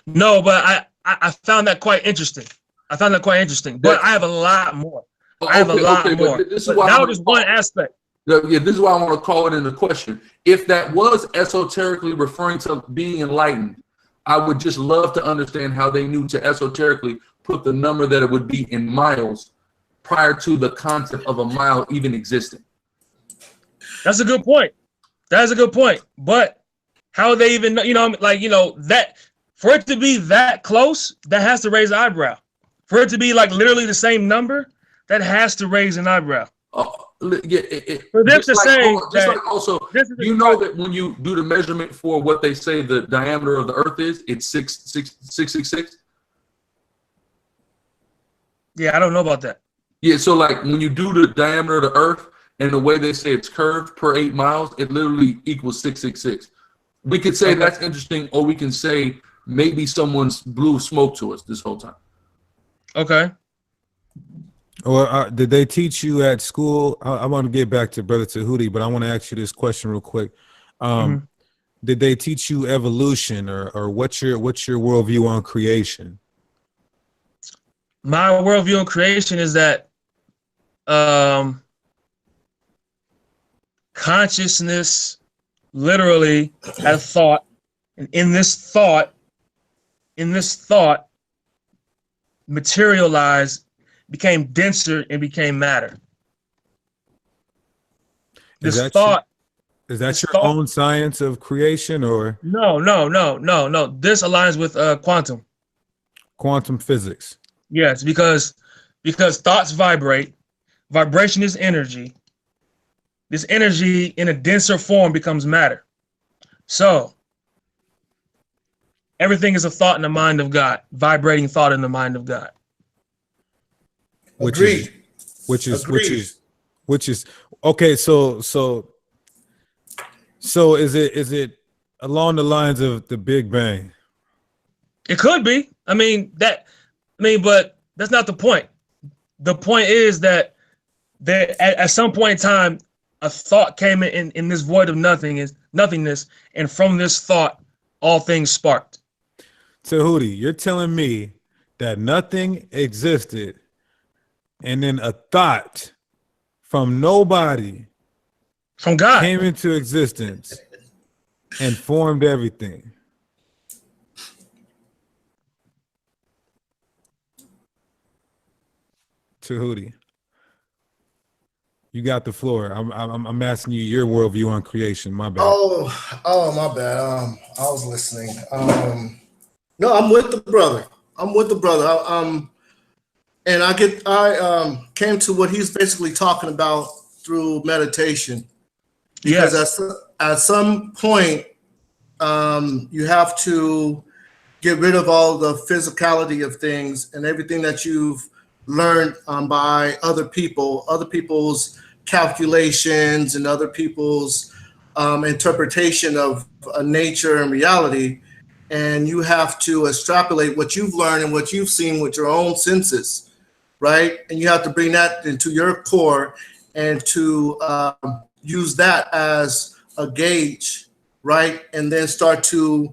No, but I found that quite interesting. I found that quite interesting. But I have a lot more. I have a lot more. But this is But why that was just one aspect. Yeah, this is why I want to call it into question. If that was esoterically referring to being enlightened, I would just love to understand how they knew to esoterically put the number that it would be in miles prior to the concept of a mile even existing. That's a good point. That's a good point. But how they even know, that for it to be that close, that has to raise an eyebrow. For it to be like literally the same number, that has to raise an eyebrow. Yeah, For them to say also, you know that when you do the measurement for what they say the diameter of the Earth is, it's 666. Yeah, I don't know about that. Yeah, so like when you do the diameter of the Earth and the way they say it's curved per 8 miles, it literally equals 666. We could say that's interesting, or we can say maybe someone's blew smoke to us this whole time. Okay. Or did they teach you at school? I want to get back to Brother Tahuti, but I want to ask you this question real quick. Did they teach you evolution, or what's your worldview on creation? My worldview on creation is that consciousness literally had a thought, and in this thought materialized, became denser, and became matter. Is that your own science of creation, or no? This aligns with quantum physics. Yes, because thoughts vibrate. Vibration is energy. This energy in a denser form becomes matter. So everything is a thought in the mind of God, vibrating thought in the mind of God. Which is okay. So is it along the lines of the Big Bang? It could be. But that's not the point. The point is that at some point in time, a thought came in this void of nothingness, and from this thought, all things sparked. Tahuti, you're telling me that nothing existed, and then a thought from nobody, from God, came into existence and formed everything? Tahuti, you got the floor. I'm asking you your worldview on creation. My bad. Oh, my bad. I was listening. No, I'm with the brother. And I came to what he's basically talking about through meditation. Because at some point, you have to get rid of all the physicality of things and everything that you've learned by other people's calculations and other people's interpretation of nature and reality. And you have to extrapolate what you've learned and what you've seen with your own senses, right? And you have to bring that into your core and to use that as a gauge, right? And then start to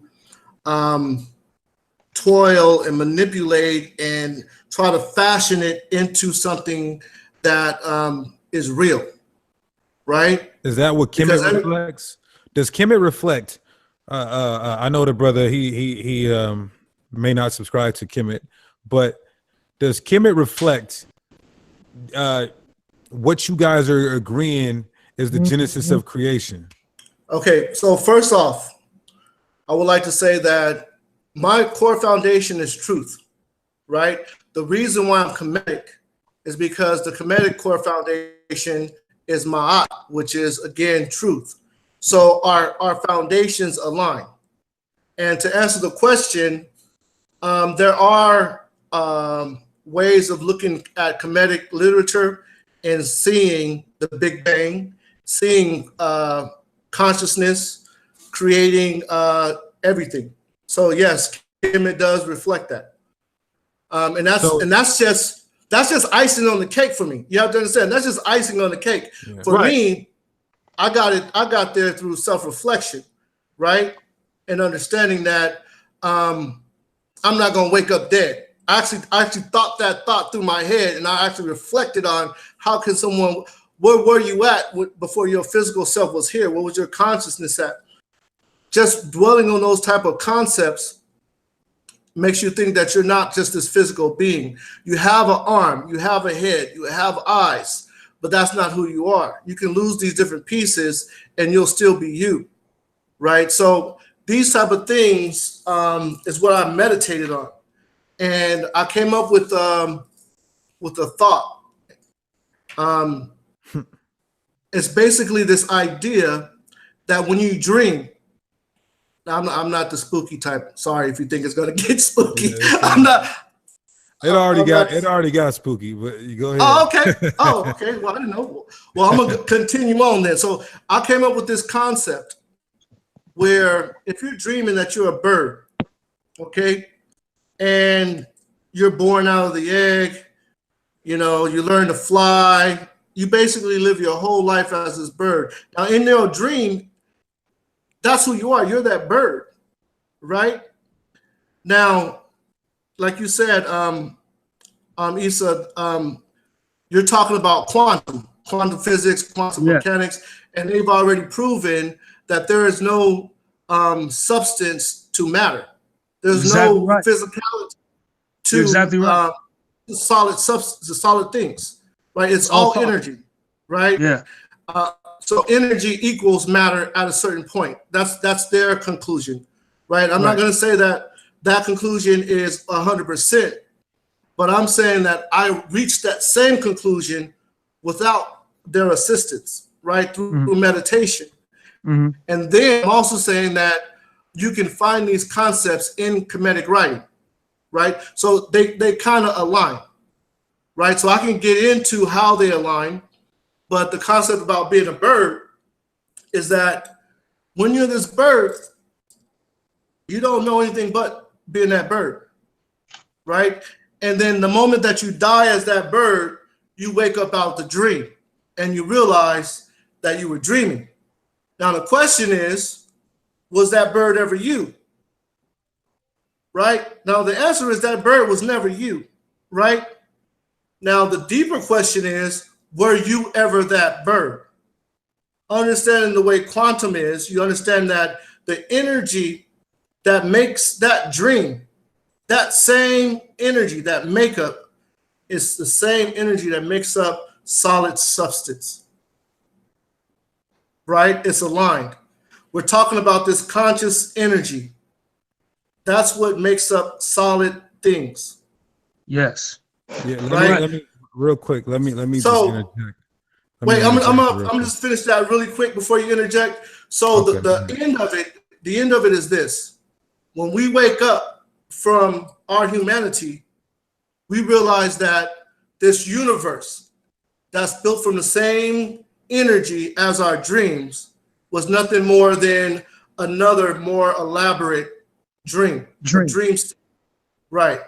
toil and manipulate and try to fashion it into something that is real, right? Is that what Kemet reflects? Does Kemet reflect? I know the brother, he may not subscribe to Kemet, but does Kemet reflect what you guys are agreeing is the genesis of creation? Okay, so first off, I would like to say that my core foundation is truth, right? The reason why I'm Kemetic is because the Kemetic core foundation is Ma'at, which is, again, truth. So our foundations align. And to answer the question, there are ways of looking at Kemetic literature and seeing the Big Bang, seeing consciousness, creating everything. So yes, Kemet does reflect that, and that's just icing on the cake for me. You have to understand that's just icing on the cake. Yeah. For me, I got there through self-reflection, right, and understanding that I'm not gonna wake up dead. I actually thought that thought through my head, and I actually reflected on how can someone, where were you at before your physical self was here? What was your consciousness at? Just dwelling on those type of concepts makes you think that you're not just this physical being. You have an arm, you have a head, you have eyes, but that's not who you are. You can lose these different pieces and you'll still be you, right? So these type of things is what I meditated on. And I came up with a thought. It's basically this idea that when you dream, I'm not the spooky type. Sorry if you think it's gonna get spooky. Yeah, I'm not. It already got spooky, but you go ahead. Oh, okay. Oh, okay. Well, I didn't know. Well, I'm gonna continue on then. So I came up with this concept where if you're dreaming that you're a bird, okay, and you're born out of the egg, you learn to fly. You basically live your whole life as this bird. Now, in your dream, that's who you are. You're that bird, right? Now, like you said, Issa, you're talking about quantum physics, quantum mechanics, and they've already proven that there is no substance to matter. There's no physicality to solid things, right? It's all energy, right? Yeah. So energy equals matter at a certain point. That's their conclusion, right? I'm not going to say that conclusion is 100%, but I'm saying that I reached that same conclusion without their assistance, right? Through meditation. Mm-hmm. And then I'm also saying that you can find these concepts in Kemetic writing, right? So they kind of align, right? So I can get into how they align, but the concept about being a bird is that when you're this bird, you don't know anything but being that bird, right? And then the moment that you die as that bird, you wake up out the dream and you realize that you were dreaming. Now the question is, was that bird ever you? Right? Now the answer is that bird was never you, right? Now the deeper question is, were you ever that bird? Understanding the way quantum is, you understand that the energy that makes that dream, that same energy, that makeup, is the same energy that makes up solid substance. Right? It's aligned. We're talking about this conscious energy. That's what makes up solid things. Yes. Yeah. Let me real quick. Let me just interject. I'm just finish that really quick before you interject. So okay. the end of it is this: when we wake up from our humanity, we realize that this universe that's built from the same energy as our dreams was nothing more than another more elaborate dream. Right.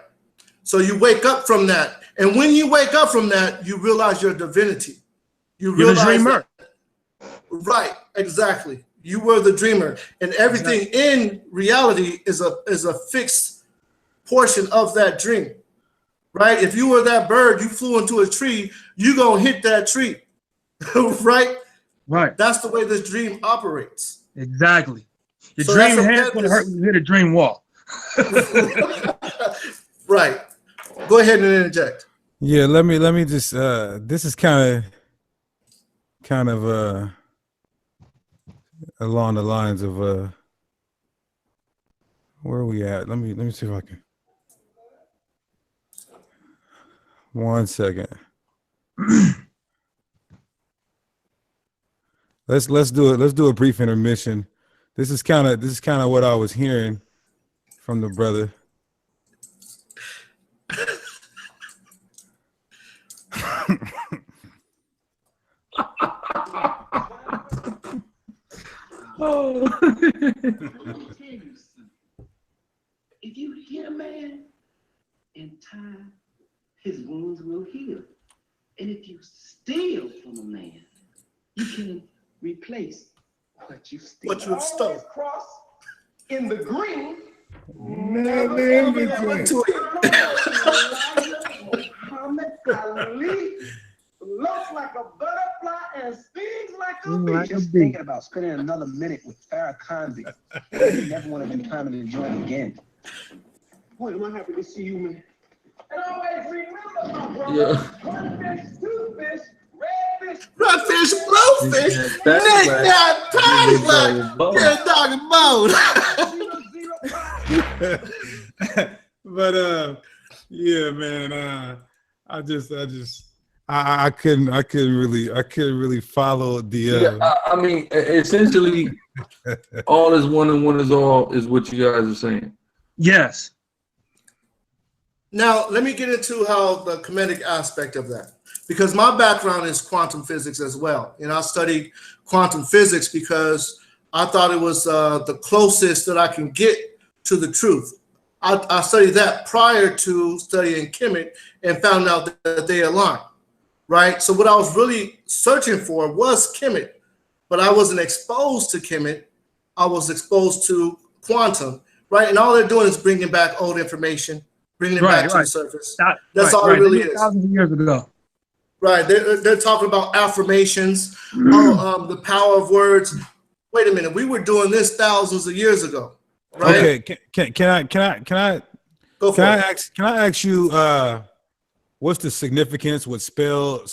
So you wake up from that. And when you wake up from that, you realize your divinity. You're the dreamer. Right, exactly. You were the dreamer. And everything in reality is a fixed portion of that dream. Right? If you were that bird, you flew into a tree, you're going to hit that tree. Right? Right. That's the way this dream operates. Exactly. Your dream head's going to hurt when you hit a dream wall. Right. Go ahead and interject. Yeah, let me just this is kind of along the lines of where are we at? Let me see if I can. 1 second. Let's do a brief intermission. This is kind of what I was hearing from the brother. Oh. I'm gonna tell you something. If you hit a man in time, his wounds will heal. And if you steal from a man, you can replace what you steal. What you have stolen. Always cross in the green. Never in between. Muhammad Ali looks like a butterfly and stings like a bee. Just thinking about spending another minute with Farrakhan, you never want to be climbing the joint again. Boy, am I happy to see you, man. And always remember, my brother, Yeah. one fish, two fish, red fish, Rockfish, blowfish, That's neck right. down, patty like, yeah, dog and bone. But yeah, man. I couldn't really follow the. Yeah, I mean, essentially, all is one and one is all is what you guys are saying. Yes. Now, let me get into how the Kemetic aspect of that, because my background is quantum physics as well. And I studied quantum physics because I thought it was the closest that I can get to the truth. I studied that prior to studying Kemet and found out that they align, right? So what I was really searching for was Kemet, but I wasn't exposed to Kemet. I was exposed to quantum, right? And all they're doing is bringing back old information, bringing it back to the surface. That's all it really is. Thousands of years ago. Right. They're talking about affirmations, the power of words. Wait a minute. We were doing this thousands of years ago. Right? Okay. Can I Go for it. Can I ask you what's the significance with spell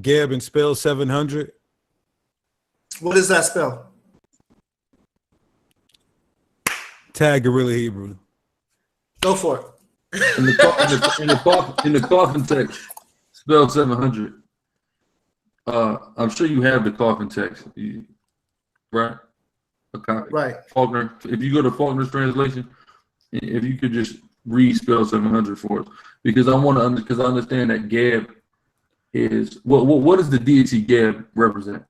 Geb and spell 700? What does that spell? Tag Gorilla Hebrew. Go for it. In the coffin text, spell 700. I'm sure you have the coffin text, right? A copy. Right. Faulkner. If you go to Faulkner's translation, if you could just read spell 700 for us, because I want to because I understand that Geb is what does the deity Geb represent?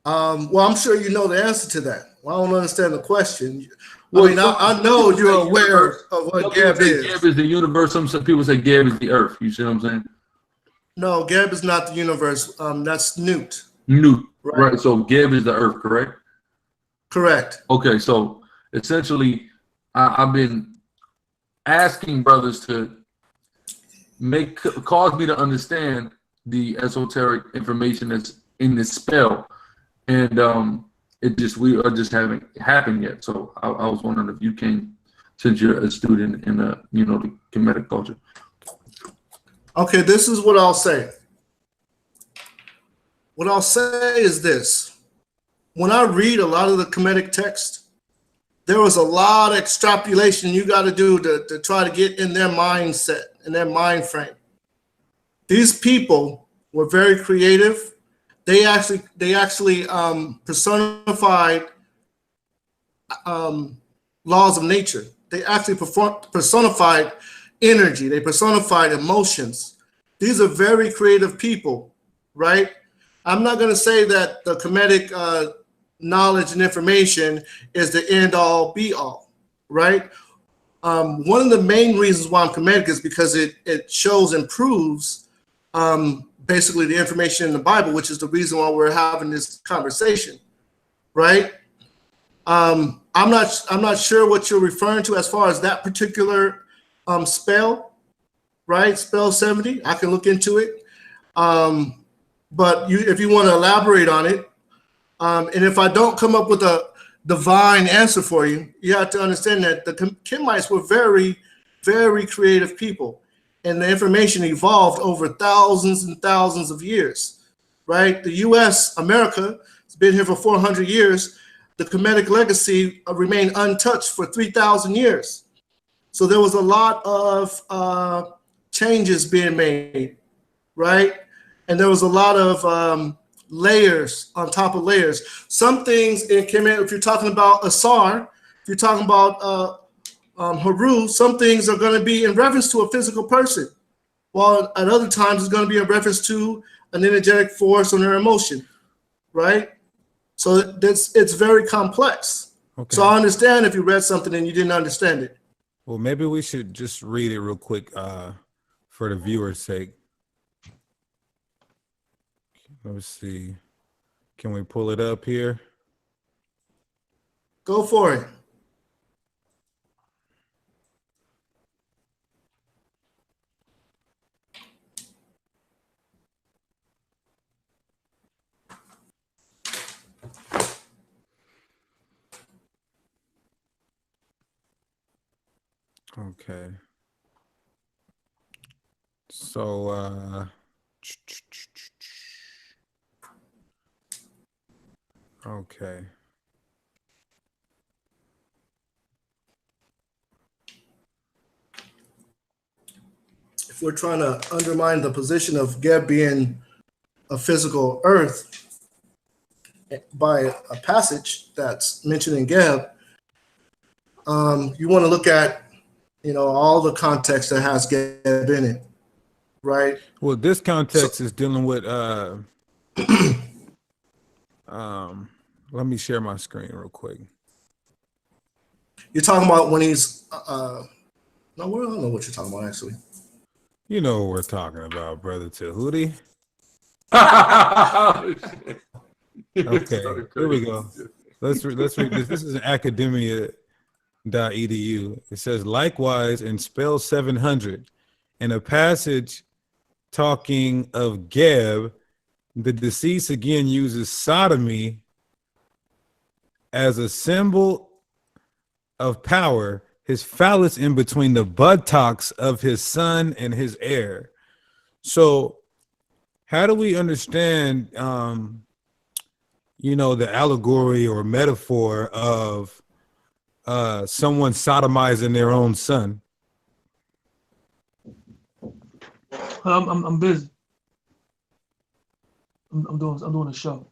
Well, I'm sure you know the answer to that. Well, I don't understand the question. I know you're aware of what Geb is. Geb is the universe. Some people say Geb is the earth. You see what I'm saying? No, Geb is not the universe. That's Newt. Newt. Right. So Geb is the earth, correct? Correct. Okay. So essentially, I've been asking brothers to cause me to understand the esoteric information that's in this spell, and we just haven't happened yet. So I was wondering if you can, since you're a student in the Kemetic culture. Okay, this is what I'll say. What I'll say is this. When I read a lot of the Kemetic text, there was a lot of extrapolation you got to do to try to get in their mindset, in their mind frame. These people were very creative. They actually personified laws of nature. They actually personified energy. They personified emotions. These are very creative people, right? I'm not going to say that the Kemetic knowledge and information is the end all be all, right? One of the main reasons why I'm Kemetic is because it shows and proves basically the information in the Bible, which is the reason why we're having this conversation, right? I'm not sure what you're referring to as far as that particular spell, right? Spell 70. I can look into it, but if you want to elaborate on it, and if I don't come up with a divine answer for you, you have to understand that the Kemites were very, very creative people. And the information evolved over thousands and thousands of years, right? The U.S., America, has been here for 400 years. The Kemetic legacy remained untouched for 3,000 years. So there was a lot of changes being made, right? And there was a lot of layers on top of layers. Some things in Kemet, if you're talking about Asar, if you're talking about Haru, some things are going to be in reference to a physical person, while at other times it's going to be in reference to an energetic force or an emotion, right? So it's very complex. Okay. So I understand if you read something and you didn't understand it. Well, maybe we should just read it real quick for the viewer's sake. Let's see. Can we pull it up here? Go for it. Okay. So okay. If we're trying to undermine the position of Geb being a physical earth by a passage that's mentioned in Geb, you want to look at, all the context that has Geb in it, right? Well, this context is dealing with let me share my screen real quick. You're talking about when he's no, I don't know what you're talking about actually. You know what we're talking about, brother Tahuti. Okay, here we go. Let's read this. This is an academia.edu. It says, likewise, in spell 700, in a passage talking of Geb, the deceased again uses sodomy as a symbol of power, his phallus in between the buttocks of his son and his heir. So how do we understand, the allegory or metaphor of someone sodomizing their own son? I'm busy. I'm doing a show.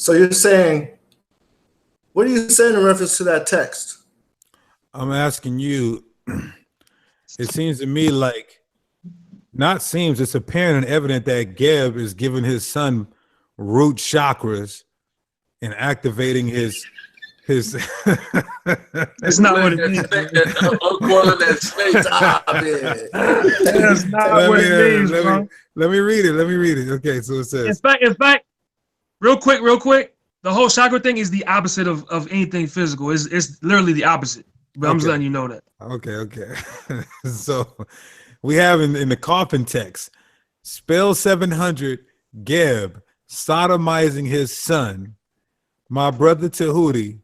So you're saying, what are you saying in reference to that text? I'm asking you, it seems to me like, it's apparent and evident that Geb is giving his son root chakras and activating his That's not what it means. Uncoiling that snake. That's not what it means, bro. Let me read it. Okay, so it says, In fact, real quick, the whole chakra thing is the opposite of anything physical. It's literally the opposite. But I'm just letting you know that. Okay. So we have in the coffin text, spell 700, Geb sodomizing his son. My brother Tahuti,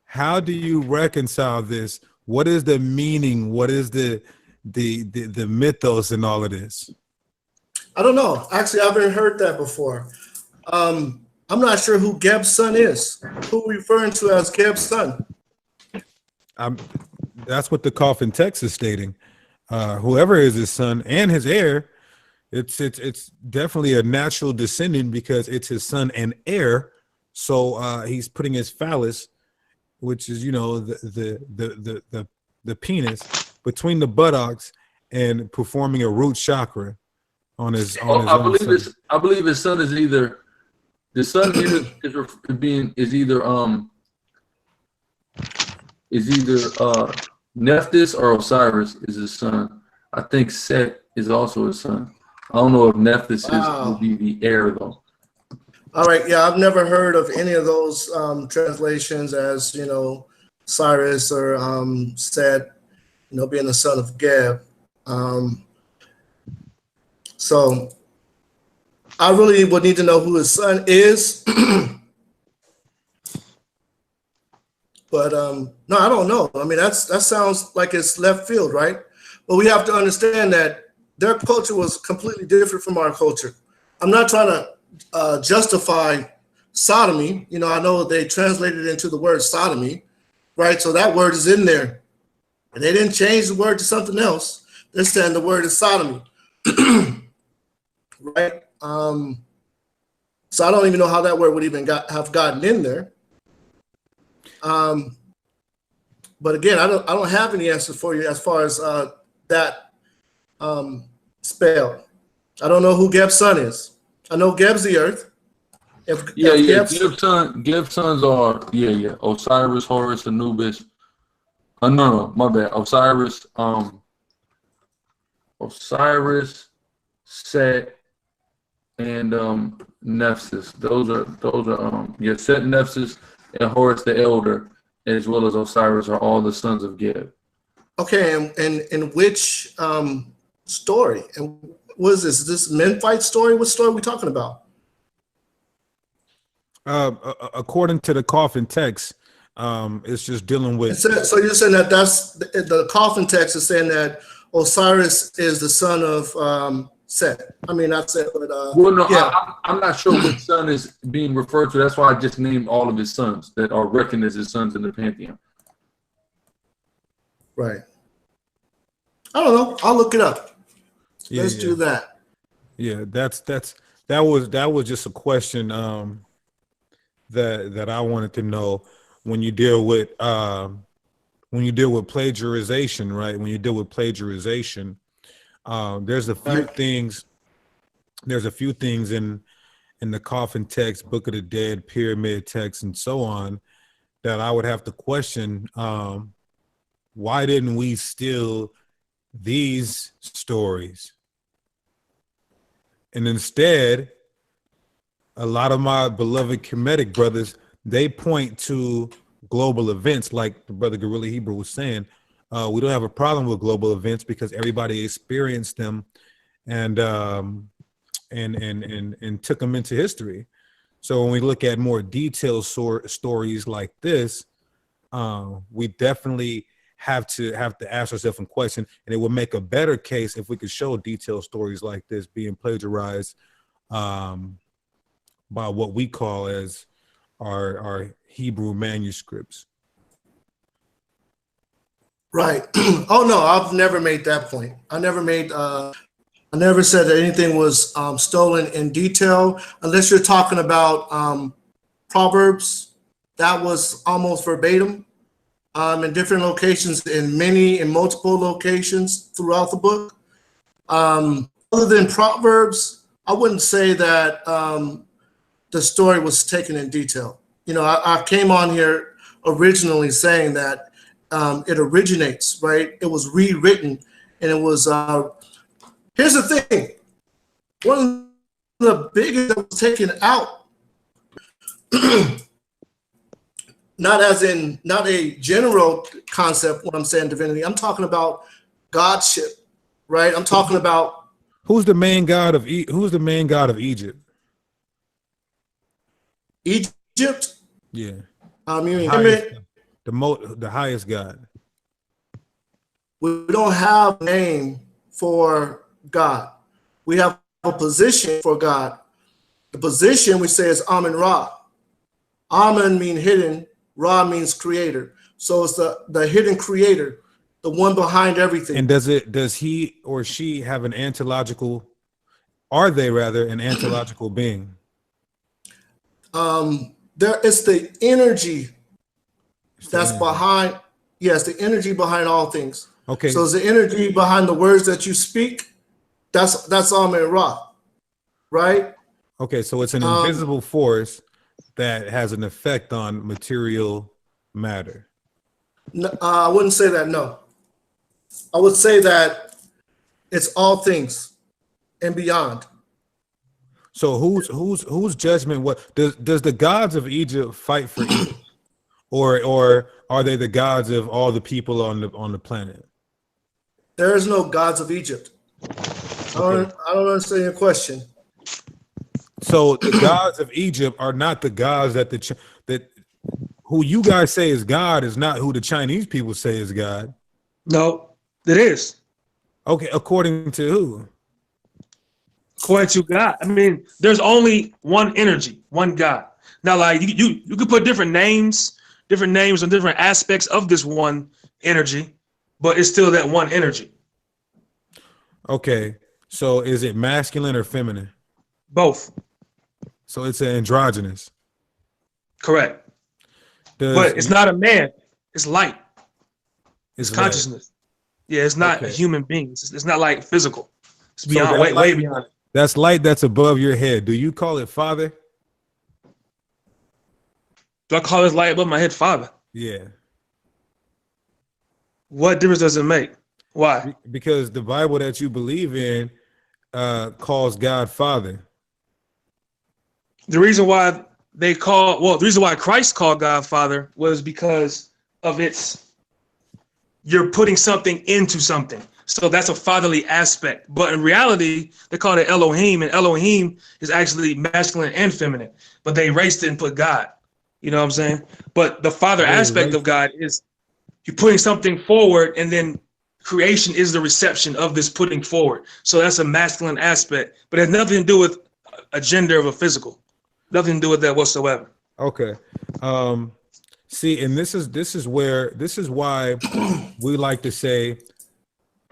how do you reconcile this? What is the meaning? What is the mythos in all of this? I don't know. Actually, I haven't heard that before. I'm not sure who Geb's son is. Who are we referring to as Geb's son? That's what the coffin text is stating. Whoever is his son and his heir, it's definitely a natural descendant because it's his son and heir. So he's putting his phallus, which is the penis, between the buttocks and performing a root chakra on his. I believe his son is either. The son is either Nephthys or Osiris is his son. I think Set is also his son. I don't know if Nephthys will be the heir though. All right, yeah, I've never heard of any of those translations as Cyrus or Set, being the son of Geb. So I really would need to know who his son is. But no, I don't know. I mean, that sounds like it's left field, right? But we have to understand that their culture was completely different from our culture. I'm not trying to justify sodomy. I know they translated into the word sodomy, right? So that word is in there. And they didn't change the word to something else. They're saying the word is sodomy, right? So I don't even know how that word would even have gotten in there. But again, I don't have any answers for you as far as that spelled. I don't know who Geb's son is. I know Geb's the earth. If Geb's sons are Osiris, Horus, Anubis. No, my bad. Osiris, Set, and Nephthys. Those are Set, Nephthys, and Horus the elder, as well as Osiris, are all the sons of Geb. Okay, and which story? And what is this? Is this Memphite story? What story are we talking about? According to the coffin text, it's just dealing with. So you're saying that that's the coffin text is saying that Osiris is the son of Set. I mean, not Set, but well, no, yeah. I'm not sure which son is being referred to. That's why I just named all of his sons that are reckoned as his sons in the pantheon. Right. I don't know. I'll look it up. Let's do that. Yeah, that was just a question that I wanted to know when you deal with plagiarization, right? When you deal with plagiarization, there's a few things. There's a few things in the coffin text, Book of the Dead, pyramid text, and so on that I would have to question. Why didn't we steal these stories? And instead, a lot of my beloved Kemetic brothers, they point to global events, like the brother Gorilla Hebrew was saying. We don't have a problem with global events because everybody experienced them and took them into history. So when we look at more detailed stories like this, we definitely have to ask ourselves a question, and it would make a better case if we could show detailed stories like this being plagiarized by what we call as our Hebrew manuscripts. Right. Oh no, I've never made that point. I never said that anything was stolen in detail, unless you're talking about Proverbs. That was almost verbatim in different locations, in multiple locations throughout the book. Other than Proverbs, I wouldn't say that the story was taken in detail. You know, I came on here originally saying that it originates, right? It was rewritten, and it was. Here's the thing: one of the biggest that was taken out, not a general concept. When I'm saying divinity, I'm talking about godship, right? I'm talking about who's the main god of Egypt? Egypt. Yeah. You mean Kemet? The highest god. We don't have a name for God. We have a position for God. The position we say is Amun Ra. Amun means hidden, Ra means creator. So it's the hidden creator, the one behind everything. And does he or she have an ontological? Are they rather an ontological being? It's the energy that's behind. Yes, the energy behind all things. Okay. So it's the energy behind the words that you speak. That's Amun Ra, right? Okay, so it's an invisible force that has an effect on material matter. No, I wouldn't say that. No, I would say that it's all things and beyond. So whose judgment? What does the gods of Egypt fight for Egypt, or are they the gods of all the people on the planet? There is no gods of Egypt. Okay. I don't understand your question. So the gods of Egypt are not the gods that who you guys say is God is not who the Chinese people say is God. No, it is. Okay, according to who? According to God. I mean, there's only one energy, one God. Now, like you could put different names on different aspects of this one energy, but it's still that one energy. Okay, so is it masculine or feminine? Both. So it's an androgynous. Correct. But it's not a man. It's light. It's light. consciousness. Yeah, it's not a Okay. human being. It's not like physical. It's So beyond, that way light, beyond it. that's light that's above your head. Do you call it Father? Do I call this light above my head Father? Yeah. What difference does it make? Why? Because the Bible that you believe in calls God Father. The reason why the reason why Christ called God Father was because of you're putting something into something. So that's a fatherly aspect. But in reality, they call it Elohim, and Elohim is actually masculine and feminine. But they erased it and put God. You know what I'm saying? But the father They aspect of erased- God is you're putting something forward, and then creation is the reception of this putting forward. So that's a masculine aspect, but it has nothing to do with a gender of a physical. Nothing to do with that whatsoever. Okay. See, and this is why we like to say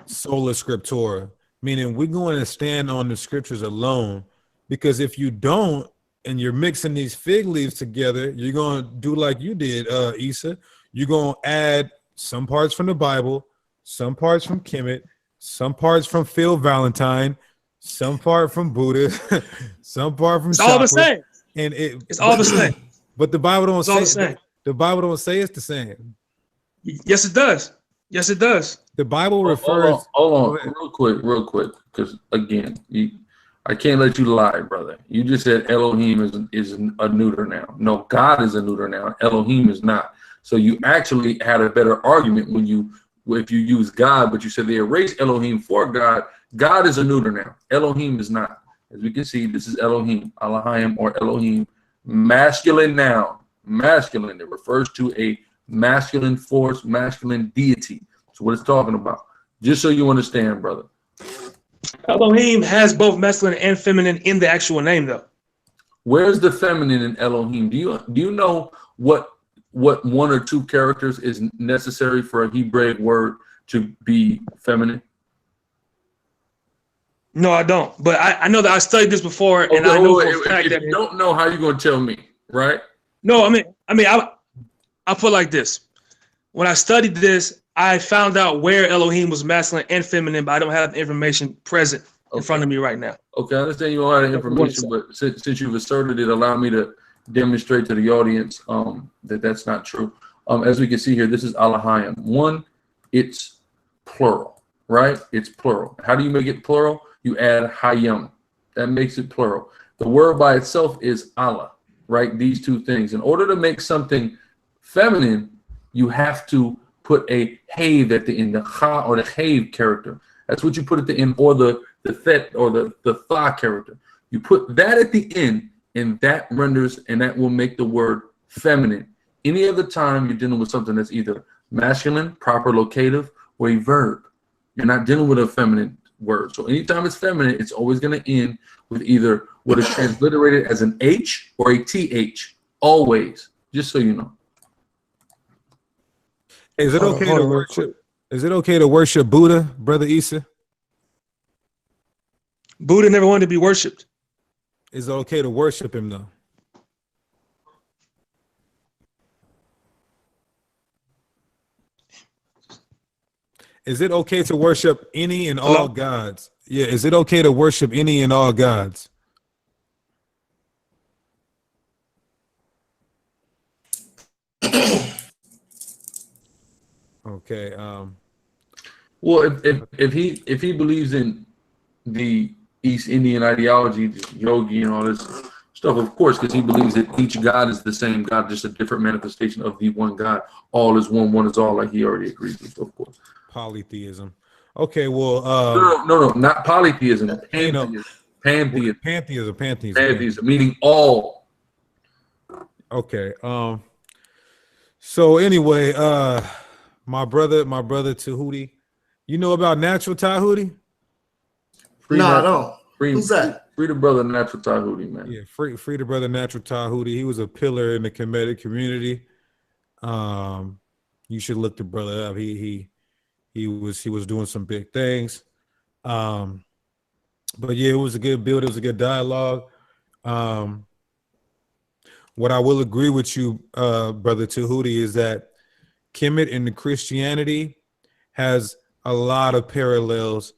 sola scriptura, meaning we're going to stand on the scriptures alone, because if you don't and you're mixing these fig leaves together, you're going to do like you did, Issa. You're going to add some parts from the Bible, some parts from Kemet, some parts from Phil Valentine, some part from Buddha, some part from It's all the chakra, same. and It's all the same. But the Bible don't It's all the say same. the Bible don't say it's the same. Yes, it does. Yes, it does. The Bible Hold refers. on, hold Go on, ahead. real quick, because again, I can't let you lie, brother. You just said Elohim is a neuter now. No, God is a neuter now. Elohim is not. So you actually had a better argument if you use God, but you said they erased Elohim for God. God is a neuter now. Elohim is not. As we can see, this is Elohim, Elohim, or Elohim, masculine noun. Masculine. It refers to a masculine force, masculine deity. So what it's talking about. Just so you understand, brother. Elohim has both masculine and feminine in the actual name, though. Where's the feminine in Elohim? Do you know what one or two characters is necessary for a Hebraic word to be feminine? No, I don't. But I know that I studied this before, and I know for a fact if that you don't know, how you gonna tell me, right? no, I'll put it like this. When I studied this, I found out where Elohim was masculine and feminine, but I don't have the information present in front of me right now. Okay, I understand you don't have the That's what I'm information, but since you've asserted it, allow me to demonstrate to the audience that that's not true. As we can see here, this is Elohim. One, it's plural, right? It's plural. How do you make it plural? You add hayam. That makes it plural. The word by itself is Allah, right? These two things. In order to make something feminine, you have to put a have at the end, the ha or the have character. That's what you put at the end, or the thet or the tha character. You put that at the end, and that renders, and that will make the word feminine. Any other time you're dealing with something that's either masculine, proper locative, or a verb, you're not dealing with a feminine word. So anytime it's feminine, it's always going to end with either what is transliterated as an H or a TH, always, just so you know. Is it okay Hold to on real worship? Is it okay to worship Buddha, Brother Issa? Buddha never wanted to be worshipped. Is it okay to worship him though? Is it okay to worship any and all Hello? gods? Yeah, is it okay to worship any and all gods? Okay. Well, if he believes in the East Indian ideology, the yogi and all this stuff, of course, because he believes that each God is the same God, just a different manifestation of the one God. All is one, one is all, like he already agrees with, of course. Polytheism. Okay, well, No, not polytheism, you know, pantheism. pantheism, Meaning all. Okay. So anyway, my brother Tahuti, you know about Natural Tahuti? No, I don't. Who's that? Free the brother Natural Tahuti, man. Yeah, free the brother Natural Tahuti. He was a pillar in the Kemetic community. You should look the brother up. He was doing some big things. But yeah, it was a good build. It was a good dialogue. What I will agree with you, brother Tahuti, is that Kemet in the Christianity has a lot of parallels,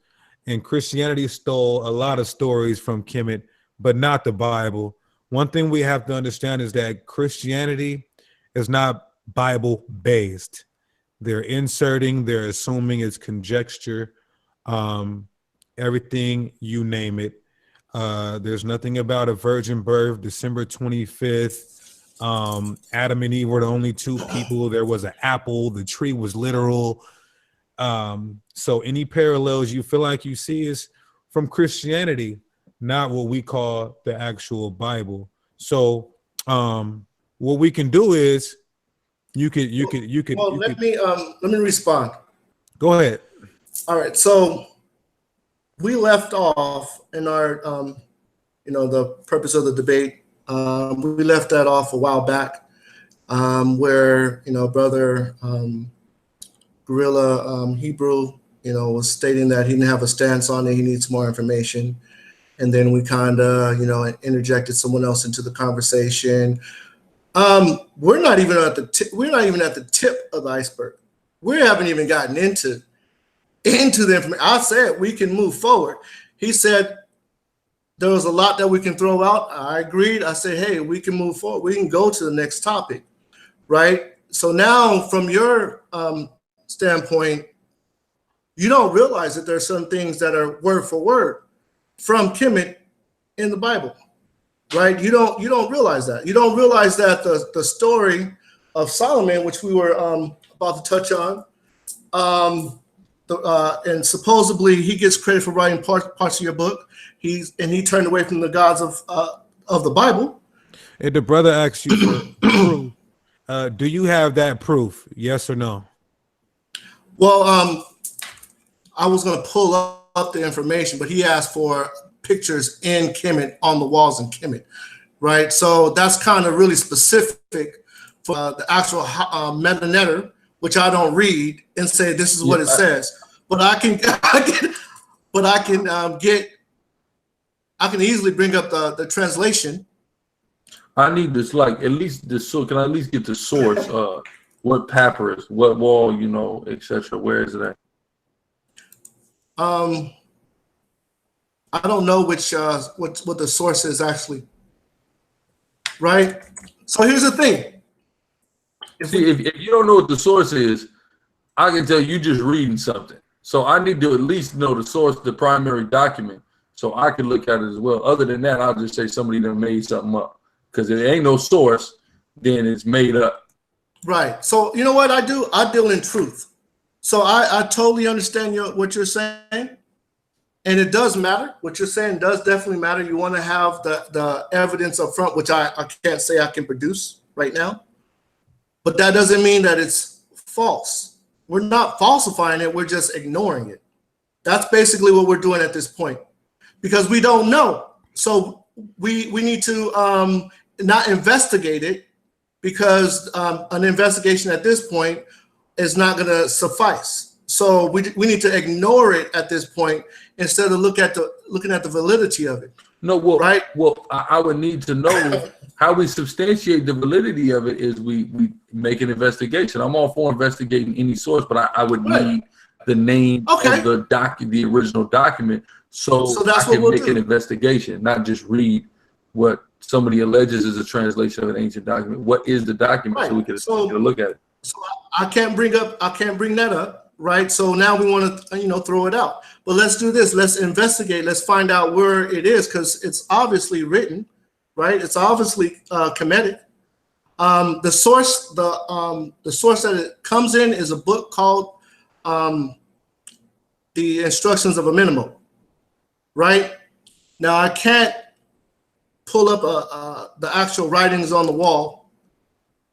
and Christianity stole a lot of stories from Kemet, but not the Bible. One thing we have to understand is that Christianity is not Bible based. They're inserting, they're assuming, it's conjecture, everything, you name it. There's nothing about a virgin birth, December 25th. Adam and Eve were the only two people. There was an apple. The tree was literal. So any parallels you feel like you see is from Christianity, not what we call the actual Bible. So what we can do is you could. Well, let me respond. Go ahead. All right. So we left off in our the purpose of the debate. We left that off a while back, where brother Gorilla Hebrew was stating that he didn't have a stance on it. He needs more information, and then we kind of interjected someone else into the conversation. We're not even at the tip of the iceberg. We haven't even gotten into the information. I said we can move forward. He said there was a lot that we can throw out. I agreed. I said, hey, we can move forward. We can go to the next topic, right? So now, from your standpoint, you don't realize that there's some things that are word for word from Kemet in the Bible, right? You don't realize that. You don't realize that the story of Solomon, which we were about to touch on, and supposedly he gets credit for writing parts of your book. He turned away from the gods of the Bible. And the brother asked you for proof. Do you have that proof? Yes or no? Well, I was going to pull up the information, but he asked for pictures in Kemet, on the walls in Kemet, right? So that's kind of really specific for the actual meta-netter, which I don't read and say this is what it says. But I can easily bring up the translation. I need this, like, at least the source. Can I at least get the source? What papyrus, what wall, etc. Where is it at? I don't know which what the source is actually. Right. So here's the thing. If you don't know what the source is, I can tell you just reading something. So I need to at least know the source, the primary document, so I can look at it as well. Other than that, I'll just say somebody done made something up. Because if there ain't no source, then it's made up. Right. So you know what I do? I deal in truth. So I totally understand what you're saying. And it does matter. What you're saying does definitely matter. You want to have the evidence up front, which I can't say I can produce right now. But that doesn't mean that it's false. We're not falsifying it. We're just ignoring it. That's basically what we're doing at this point, because we don't know. So we need to not investigate it, because an investigation at this point is not going to suffice. So we need to ignore it at this point instead of looking at the validity of it. No, well, right. Well, I would need to know how we substantiate the validity of it. Is we make an investigation. I'm all for investigating any source, but I would need the name of the original document, so that's I can what make an investigation, not just read what somebody alleges is a translation of an ancient document. What is the document, so we can get a look at it? So I can't bring that up, right? So now we want to throw it out. But let's do this. Let's investigate. Let's find out where it is, because it's obviously written, right? It's obviously Kemetic. The source that it comes in is a book called The Instructions of a Minimal, right? Now I can't pull up the actual writings on the wall,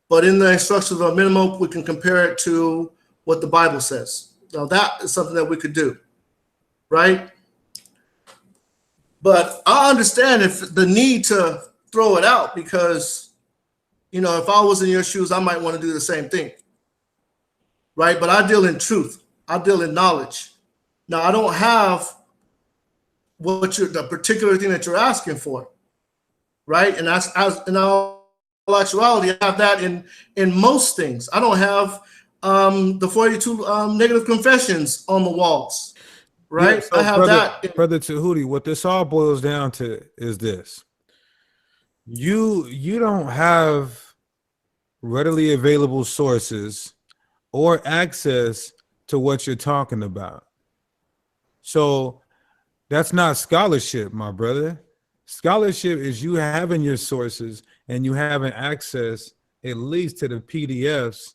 but in the Instructions of a Minimal, we can compare it to what the Bible says. Now that is something that we could do, right? But I understand if the need to throw it out, because if I was in your shoes, I might want to do the same thing, right? But I deal in truth. I deal in knowledge. Now I don't have the particular thing that you're asking for, right? And in all actuality, I have that in most things. I don't have the 42 negative confessions on the walls, right? Yeah, so I have that. Brother Tahuti, what this all boils down to is this. You don't have readily available sources or access to what you're talking about. So that's not scholarship, my brother. Scholarship is you having your sources and you having access at least to the PDFs,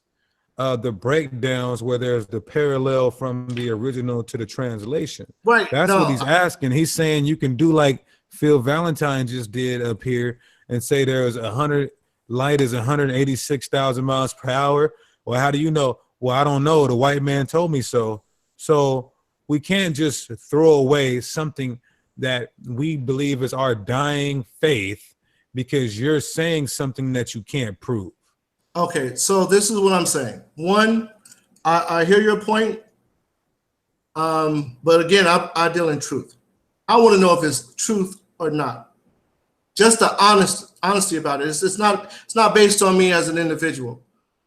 the breakdowns where there's the parallel from the original to the translation. Right. That's No, what he's asking. He's saying you can do like Phil Valentine just did up here and say there's 100 light is 186,000 miles per hour. Well, how do you know? Well, I don't know. The white man told me so. So we can't just throw away something that we believe is our dying faith because you're saying something that you can't prove. Okay, so this is what I'm saying. One, I hear your point, but again, I deal in truth. I want to know if it's truth or not. Just the honesty about it. It's not based on me as an individual.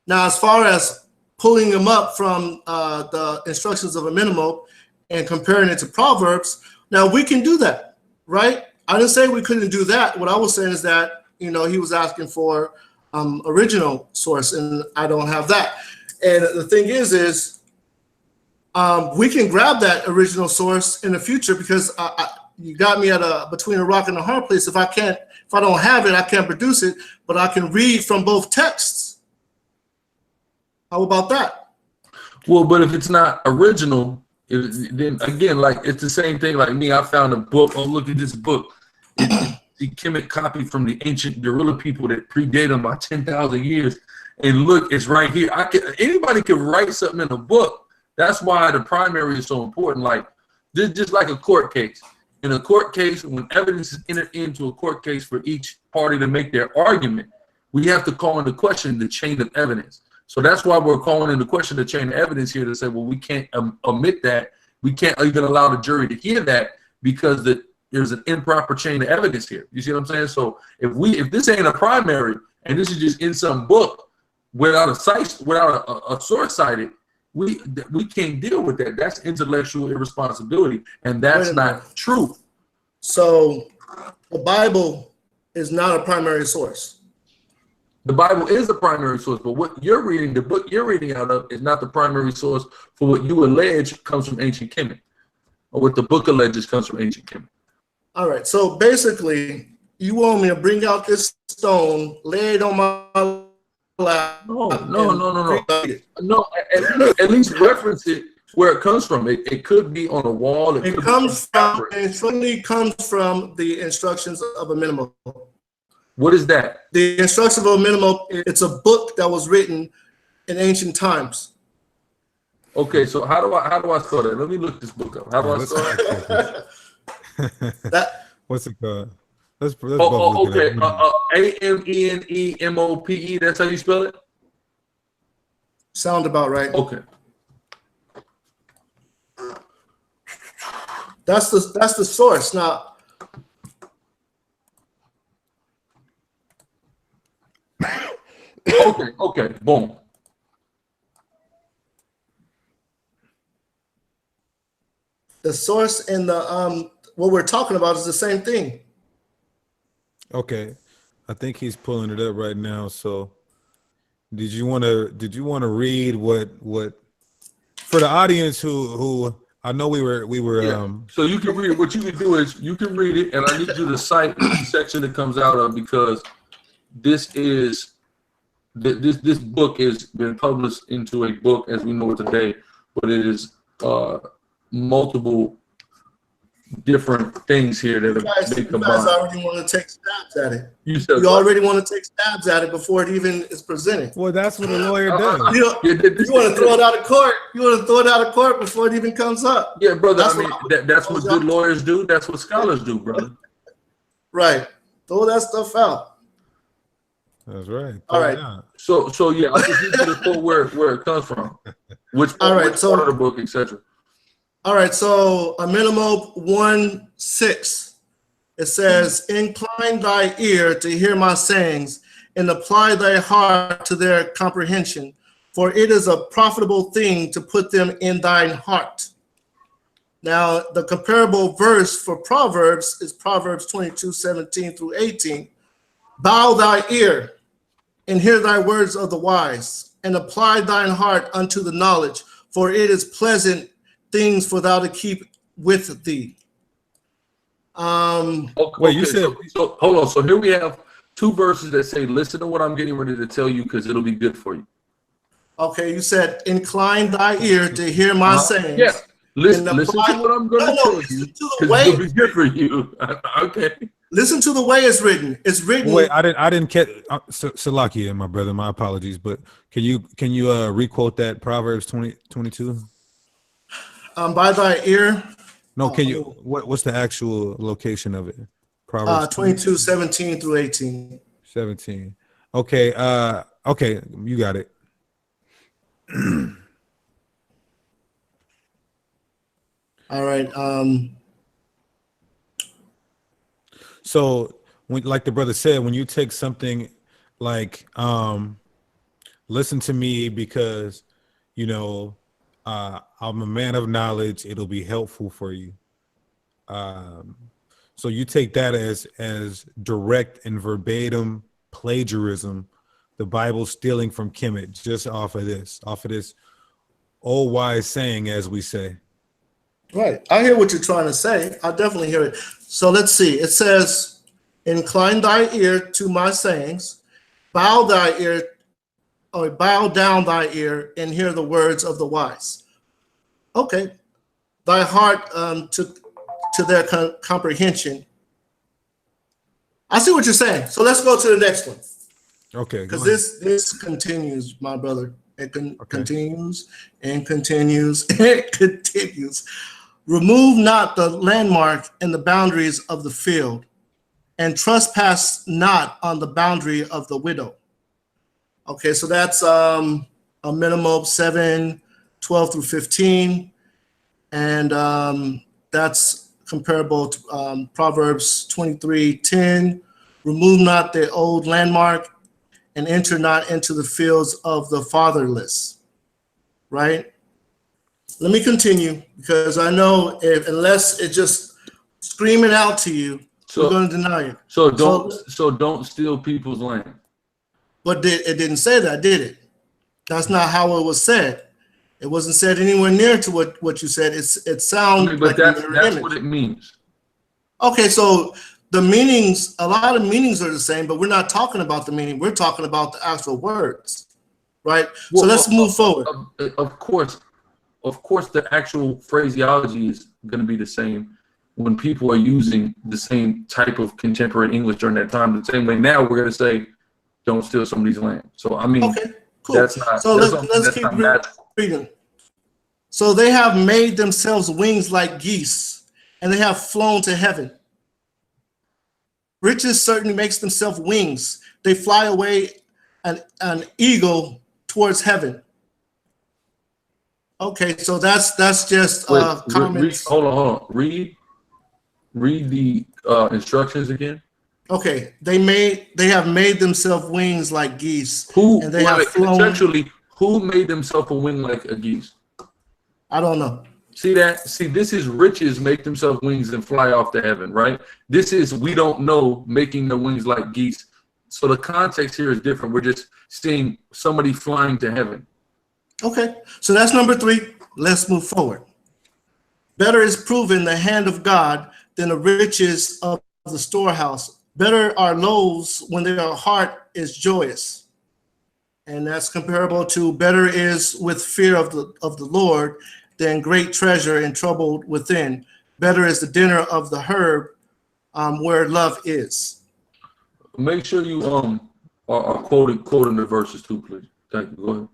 Now, as far as pulling them up from the instructions of a minimal and comparing it to Proverbs, now we can do that, right? I didn't say we couldn't do that. What I was saying is that, he was asking for original source, and I don't have that. And the thing is we can grab that original source in the future because you got me at between a rock and a hard place. If I don't have it, I can't produce it, but I can read from both texts. How about that? Well, but if it's not original, then again, like it's the same thing. Like me, I found a book. Oh, look at this book. It's the Kemet copy from the ancient gorilla people that predate them by 10,000 years. And look, it's right here. Anybody can write something in a book. That's why the primary is so important. Like this, just like a court case. In a court case, when evidence is entered into a court case for each party to make their argument, we have to call into question the chain of evidence. So that's why we're calling into question the chain of evidence here to say, well, we can't omit that. We can't even allow the jury to hear that because there's an improper chain of evidence here. You see what I'm saying? So if this ain't a primary and this is just in some book without a source cited, we can't deal with that. That's intellectual irresponsibility, and that's not true. So the Bible is not a primary source. The Bible is the primary source, but what you're reading, the book you're reading out of, is not the primary source for what you allege comes from ancient Kemet, or what the book alleges comes from ancient Kemet. All right. So basically, you want me to bring out this stone, lay it on my lap? No. At least reference it where it comes from. It could be on a wall. It certainly comes from the instructions of a minimal. What is that? The instructions of a minimal, it's a book that was written in ancient times. Okay, so how do I spell that? Let me look this book up. How do I spell that? What's it called? Let's okay. Amenemope. That's how you spell it? Sound about right. Okay. That's the source. Now, okay, boom. The source and the what we're talking about is the same thing. Okay, I think he's pulling it up right now. So, did you want to read what for the audience who I know we were yeah. So you can read. What you can do is you can read it, and I need you to cite the section it comes out of because this book has been published into a book as we know it today, but it is multiple different things here that have been combined. You guys already want to take stabs at it. You already want to take stabs at it before it even is presented. Well, that's what a lawyer does. You want to throw it out of court. You want to throw it out of court before it even comes up. Yeah, brother. That's what good lawyers do. That's what scholars do, brother. Right. Throw that stuff out. That's right. All right. So yeah, I just need you to quote where it comes from, which part of the book, etc. All right. So Amenemope 1:6, it says, "Incline thy ear to hear my sayings, and apply thy heart to their comprehension. for it is a profitable thing to put them in thine heart. Now, the comparable verse for Proverbs is Proverbs 22:17 through 18. Bow thy ear and hear thy words of the wise, and apply thine heart unto the knowledge, for it is pleasant things for thou to keep with thee. Wait, you said so hold on. So here we have two verses that say, listen to what I'm getting ready to tell you because it'll be good for you. Okay, you said, incline thy ear to hear my sayings. Yeah. Listen apply, to what I'm going to tell you because it'll be good for you. Okay. Listen to the way it's written. It's written. Wait, I didn't catch Salakia, my brother. My apologies, but can you requote that Proverbs 20:22? By thy ear. No, can you? What's the actual location of it? Proverbs 22:17 through 18. 17. Okay. Okay, you got it. All right. So when, like the brother said, when you take something like listen to me because I'm a man of knowledge, it'll be helpful for you. So you take that as direct and verbatim plagiarism, the Bible stealing from Kemet, just off of this old wise saying, as we say. Right. I hear what you're trying to say. I definitely hear it. So let's see. It says, incline thy ear to my sayings, bow down thy ear and hear the words of the wise. Okay. Thy heart to their comprehension. I see what you're saying. So let's go to the next one. Okay. Because this continues, my brother. It continues and continues and continues. Remove not the landmark and the boundaries of the field, and trespass not on the boundary of the widow. Okay, so that's a minimum of 7:12 through 15, and that's comparable to Proverbs 23:10. Remove not the old landmark, and enter not into the fields of the fatherless. Right? Let me continue, because I know unless it's just screaming out to you, we're going to deny it. So don't steal people's land. But it didn't say that, did it? That's not how it was said. It wasn't said anywhere near to what you said. It sounds like that's what it means. Okay, so the meanings, a lot of meanings are the same, but we're not talking about the meaning. We're talking about the actual words, right? So let's move forward. Of course, the actual phraseology is going to be the same when people are using the same type of contemporary English during that time. The same way now we're going to say, don't steal somebody's land. So, I mean, okay, cool. That's not. So let's keep reading. So they have made themselves wings like geese, and they have flown to heaven. Riches certainly makes themselves wings. They fly away an eagle towards heaven. Okay, so that's just comments. Hold on. Read the instructions again. Okay, they have made themselves wings like geese. Essentially, who made themselves a wing like a geese? I don't know. See that? See, this is riches make themselves wings and fly off to heaven, right? This is we don't know making the wings like geese. So the context here is different. We're just seeing somebody flying to heaven. Okay, so that's number 3. Let's move forward. Better is proven the hand of God than the riches of the storehouse. Better are loaves when their heart is joyous. And that's comparable to better is with fear of the Lord than great treasure and trouble within. Better is the dinner of the herb where love is. Make sure you are quoting the verses too, please. Thank you. Go ahead.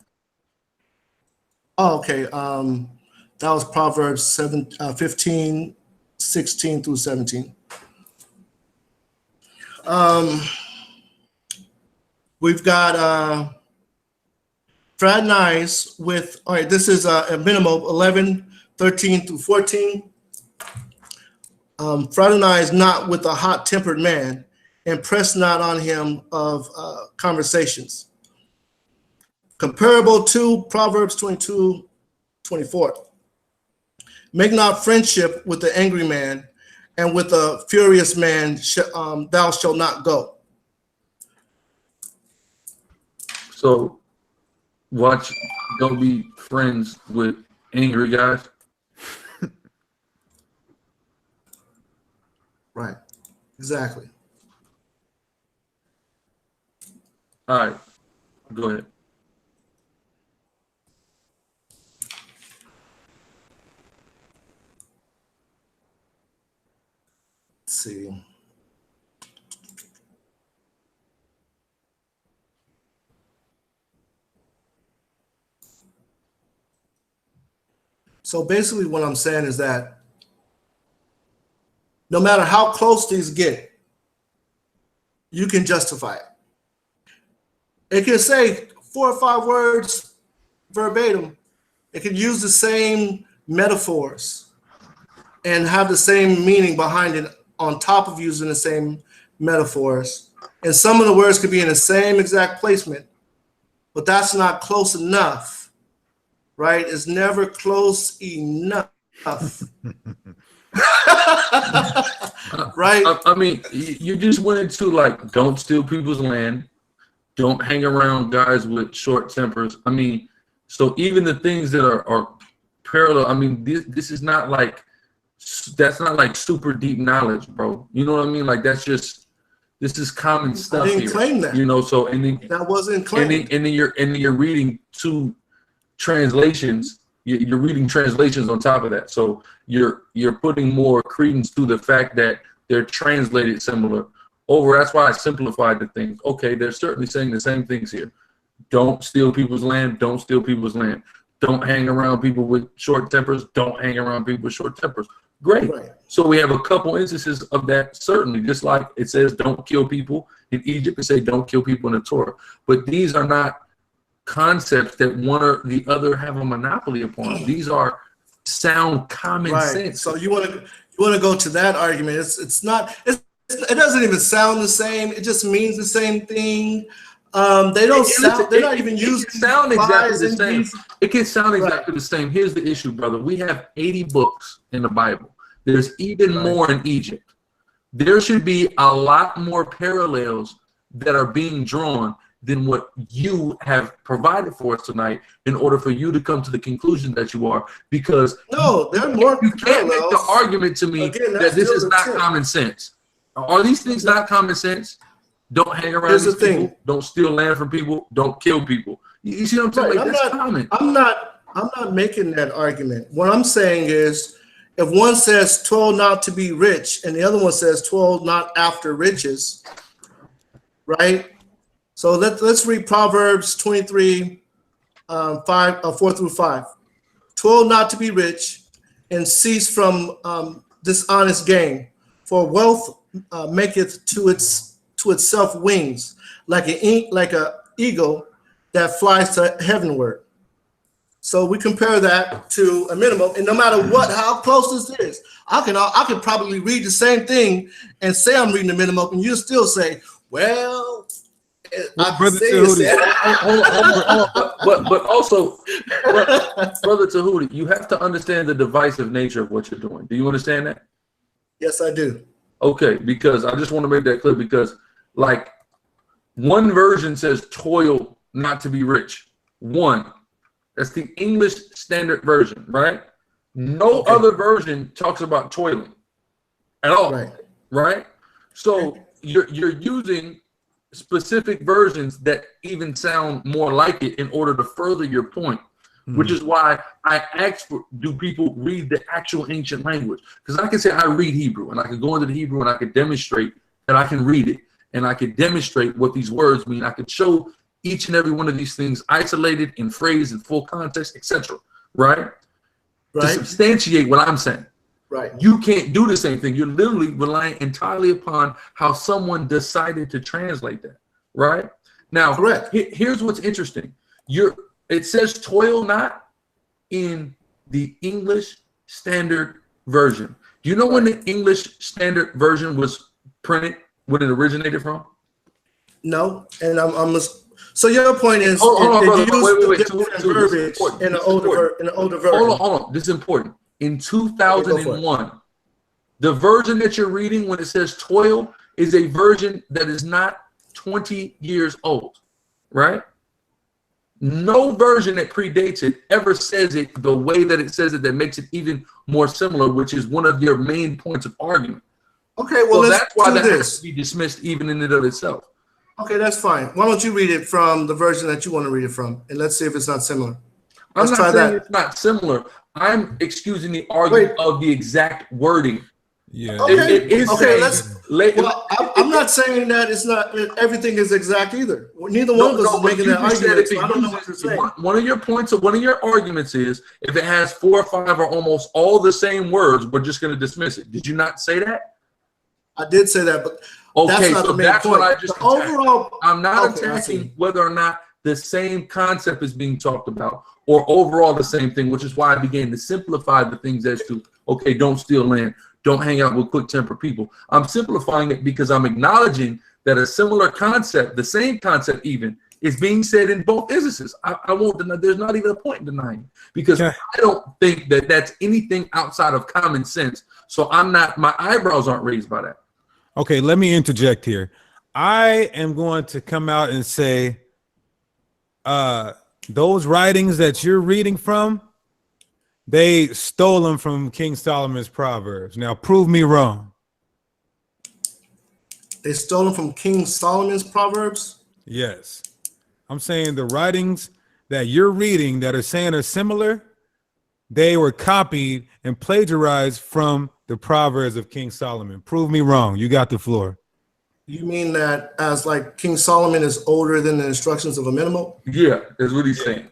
Oh, okay. That was Proverbs 15, 16 through 17. We've got fraternize with, all right, this is a minimum of 11, 13 through 14. Fraternize not with a hot-tempered man, and press not on him of conversations. Comparable to Proverbs 22:24. Make not friendship with the angry man, and with a furious man thou shalt not go. So watch, don't be friends with angry guys. Right. Exactly. All right, go ahead. Let's see. So basically what I'm saying is that no matter how close these get, you can justify it. It can say 4 or 5 words verbatim. It can use the same metaphors and have the same meaning behind it on top of using the same metaphors. And some of the words could be in the same exact placement, but that's not close enough, right? It's never close enough. Right? I mean, you just went into like, don't steal people's land, don't hang around guys with short tempers. I mean, so even the things that are parallel, I mean, this is not like, that's not like super deep knowledge, bro. You know what I mean? Like, that's just, this is common stuff. I didn't here, claim that. you know. So and then that wasn't claimed. And then you're reading 2 translations. You're reading translations on top of that. So you're putting more credence to the fact that they're translated similar. That's why I simplified the things. Okay, they're certainly saying the same things here. Don't steal people's land. Don't steal people's land. Don't hang around people with short tempers. Don't hang around people with short tempers. Great. Right. So we have a couple instances of that, certainly, just like it says don't kill people in Egypt, and say don't kill people in the Torah. But these are not concepts that one or the other have a monopoly upon. These are sound common sense. So you want to go to that argument. It doesn't even sound the same. It just means the same thing. They don't sound. They're not even using. Sound exactly the same. It can sound exactly the same. Here's the issue, brother. We have 80 books in the Bible. There's even more in Egypt. There should be a lot more parallels that are being drawn than what you have provided for us tonight in order for you to come to the conclusion that you are. Because no, there are more. You can't make the argument to me that this is not common sense. Are these things not common sense? Don't hang around these people. Don't steal land from people. Don't kill people. You see what I'm saying? Like, that's common. I'm not making that argument. What I'm saying is, if one says 12 not to be rich, and the other one says 12 not after riches, right? So let's read Proverbs 23, 4 through 5. 12 not to be rich, and cease from dishonest gain, for wealth maketh to itself wings, like a eagle that flies to heavenward. So we compare that to a minimum, and no matter how close this is, I can probably read the same thing and say I'm reading the minimum, and you still say, well, Brother Tahuti. But also, Brother Tahuti, you have to understand the divisive nature of what you're doing. Do you understand that? Yes, I do. Okay, because I just want to make that clear, because like one version says toil not to be rich. One. That's the English Standard Version, right? No other version talks about toiling at all, right? So you're using specific versions that even sound more like it in order to further your point, which is why I asked for, do people read the actual ancient language? Because I can say I read Hebrew, and I can go into the Hebrew and I can demonstrate that I can read it, and I can demonstrate what these words mean. I could show each and every one of these things isolated in phrase, in full context, etc. Right? To substantiate what I'm saying. Right. You can't do the same thing. You're literally relying entirely upon how someone decided to translate that. Right? Now, here's what's interesting. It says toil not in the English Standard Version. Do you know when the English Standard Version was printed, when it originated from? No, and I'm So your point is Hold on, they brother. Wait. use different verbiage in the older version. Hold on. This is important. In 2001, the version that you're reading when it says toil is a version that is not 20 years old, right? No version that predates it ever says it the way that it says it, that makes it even more similar, which is one of your main points of argument. Okay, well, let's that's why do that this. has to be dismissed even in and of itself. Okay, that's fine. Why don't you read it from the version that you want to read it from, and let's see if it's not similar. I'm Let's not try saying that. it's not similar. I'm excusing the argument of the exact wording. Yeah. Okay, It is okay. saying, Well, I'm not saying that it's not everything is exact either. Neither one of us is making that argument. So I don't know what you're saying. One of your points, one of your arguments is if it has 4 or 5 or almost all the same words, we're just going to dismiss it. Did you not say that? I did say that, but Okay, that's not so the main that's point. what I just The overall. I'm not Okay, I see. attacking whether or not the same concept is being talked about or overall the same thing, which is why I began to simplify the things as to, okay, don't steal land, don't hang out with quick temper people. I'm simplifying it because I'm acknowledging that a similar concept, the same concept even, is being said in both instances. I won't deny, there's not even a point in denying it, because I don't think that that's anything outside of common sense. So my eyebrows aren't raised by that. Okay, let me interject here. I am going to come out and say those writings that you're reading from, they stole them from King Solomon's Proverbs. Now, prove me wrong. They stole them from King Solomon's Proverbs? Yes. I'm saying the writings that you're reading that are saying are similar, they were copied and plagiarized from the Proverbs of King Solomon. Prove me wrong. You got the floor. You mean that as like King Solomon is older than the instructions of Amenemhotep? Yeah, that's what he's saying.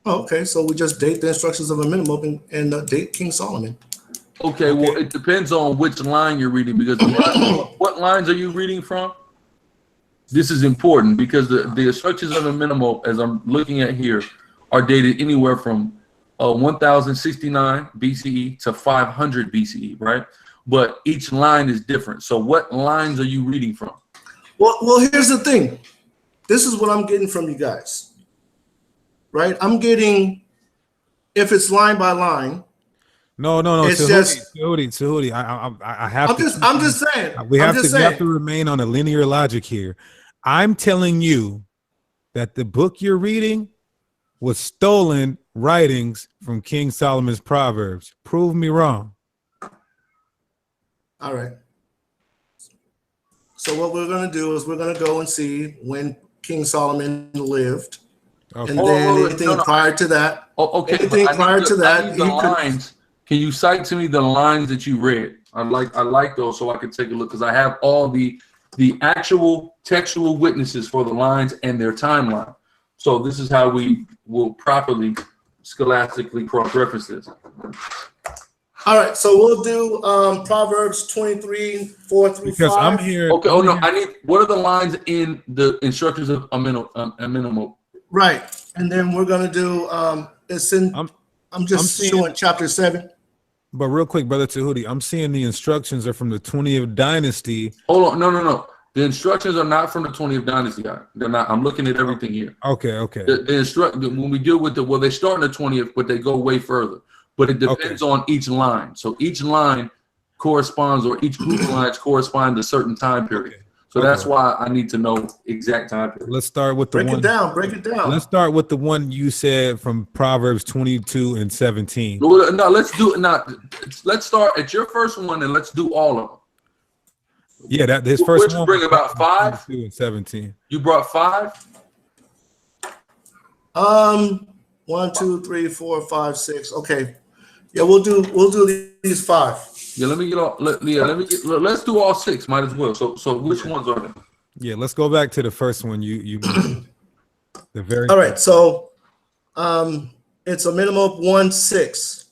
Oh, okay, so we just date the instructions of Amenemhotep and date King Solomon. Okay, well, it depends on which line you're reading, because what lines are you reading from? This is important because the instructions of Amenemhotep, as I'm looking at here, are dated anywhere from 1069 BCE to 500 BCE, right? But each line is different. So what lines are you reading from? Well, here's the thing. This is what I'm getting from you guys, right? I'm getting, if it's line by line. No. It's just Tahuti. I have. I'm just saying. We have to remain on a linear logic here. I'm telling you that the book you're reading was stolen writings from King Solomon's Proverbs. Prove me wrong. All right. So what we're going to do is we're going to go and see when King Solomon lived. Okay. And then anything prior to that. Okay. Anything prior to that. The lines. Can you cite to me the lines that you read? I like those so I can take a look, because I have all the actual textual witnesses for the lines and their timeline. So this is how we will properly scholastically cross-reference this. All right, so we'll do Proverbs 23, 4 through 5. Because I'm here. Okay. Oh no, I need. What are the lines in the instructions of Amenemhotep? Right, and then we're gonna do. It's in. I'm just showing chapter 7. But real quick, Brother Tahuti, I'm seeing the instructions are from the 20th dynasty. Hold on, no. The instructions are not from the 20th dynasty. They're not. I'm looking at everything here. Okay. When we deal with they start in the 20th, but they go way further. But it depends on each line. So each line corresponds, or each group of lines correspond to a certain time period. Okay. So that's why I need to know exact time period. Let's start with the break it down. Let's start with the one you said from Proverbs 22 and 17. No, let's do it. Let's start at your first one and let's do all of them. Yeah, his first one. Bring about 5. 22 and 17. You brought 5. 1, 2, 3, 4, 5, 6. Okay. Yeah, we'll do these 5. Yeah, let's do all 6. Might as well. So which ones are they? Yeah, let's go back to the first one you mentioned. The very. All right, so it's a minimum of 1:6.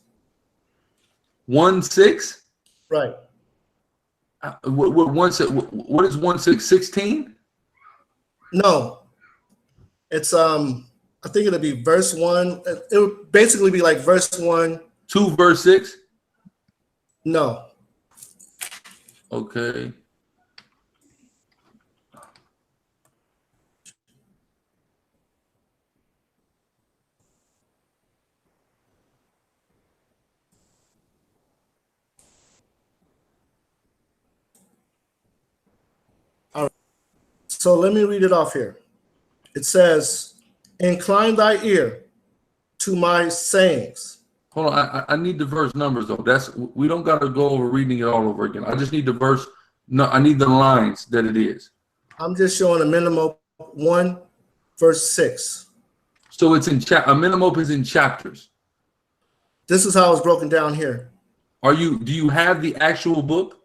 1:6. Right. What is 1:6? 16? No, it's I think it'll be verse 1. It would basically be like verse 1. 2 verse 6. No. Okay. So let me read it off here. It says, incline thy ear to my sayings. Hold on, I need the verse numbers though. We don't got to go over reading it all over again. I just need the verse. No, I need the lines that it is. I'm just showing a minimum 1 verse 6. So it's in a minimum is in chapters. This is how it's broken down here. Do you have the actual book?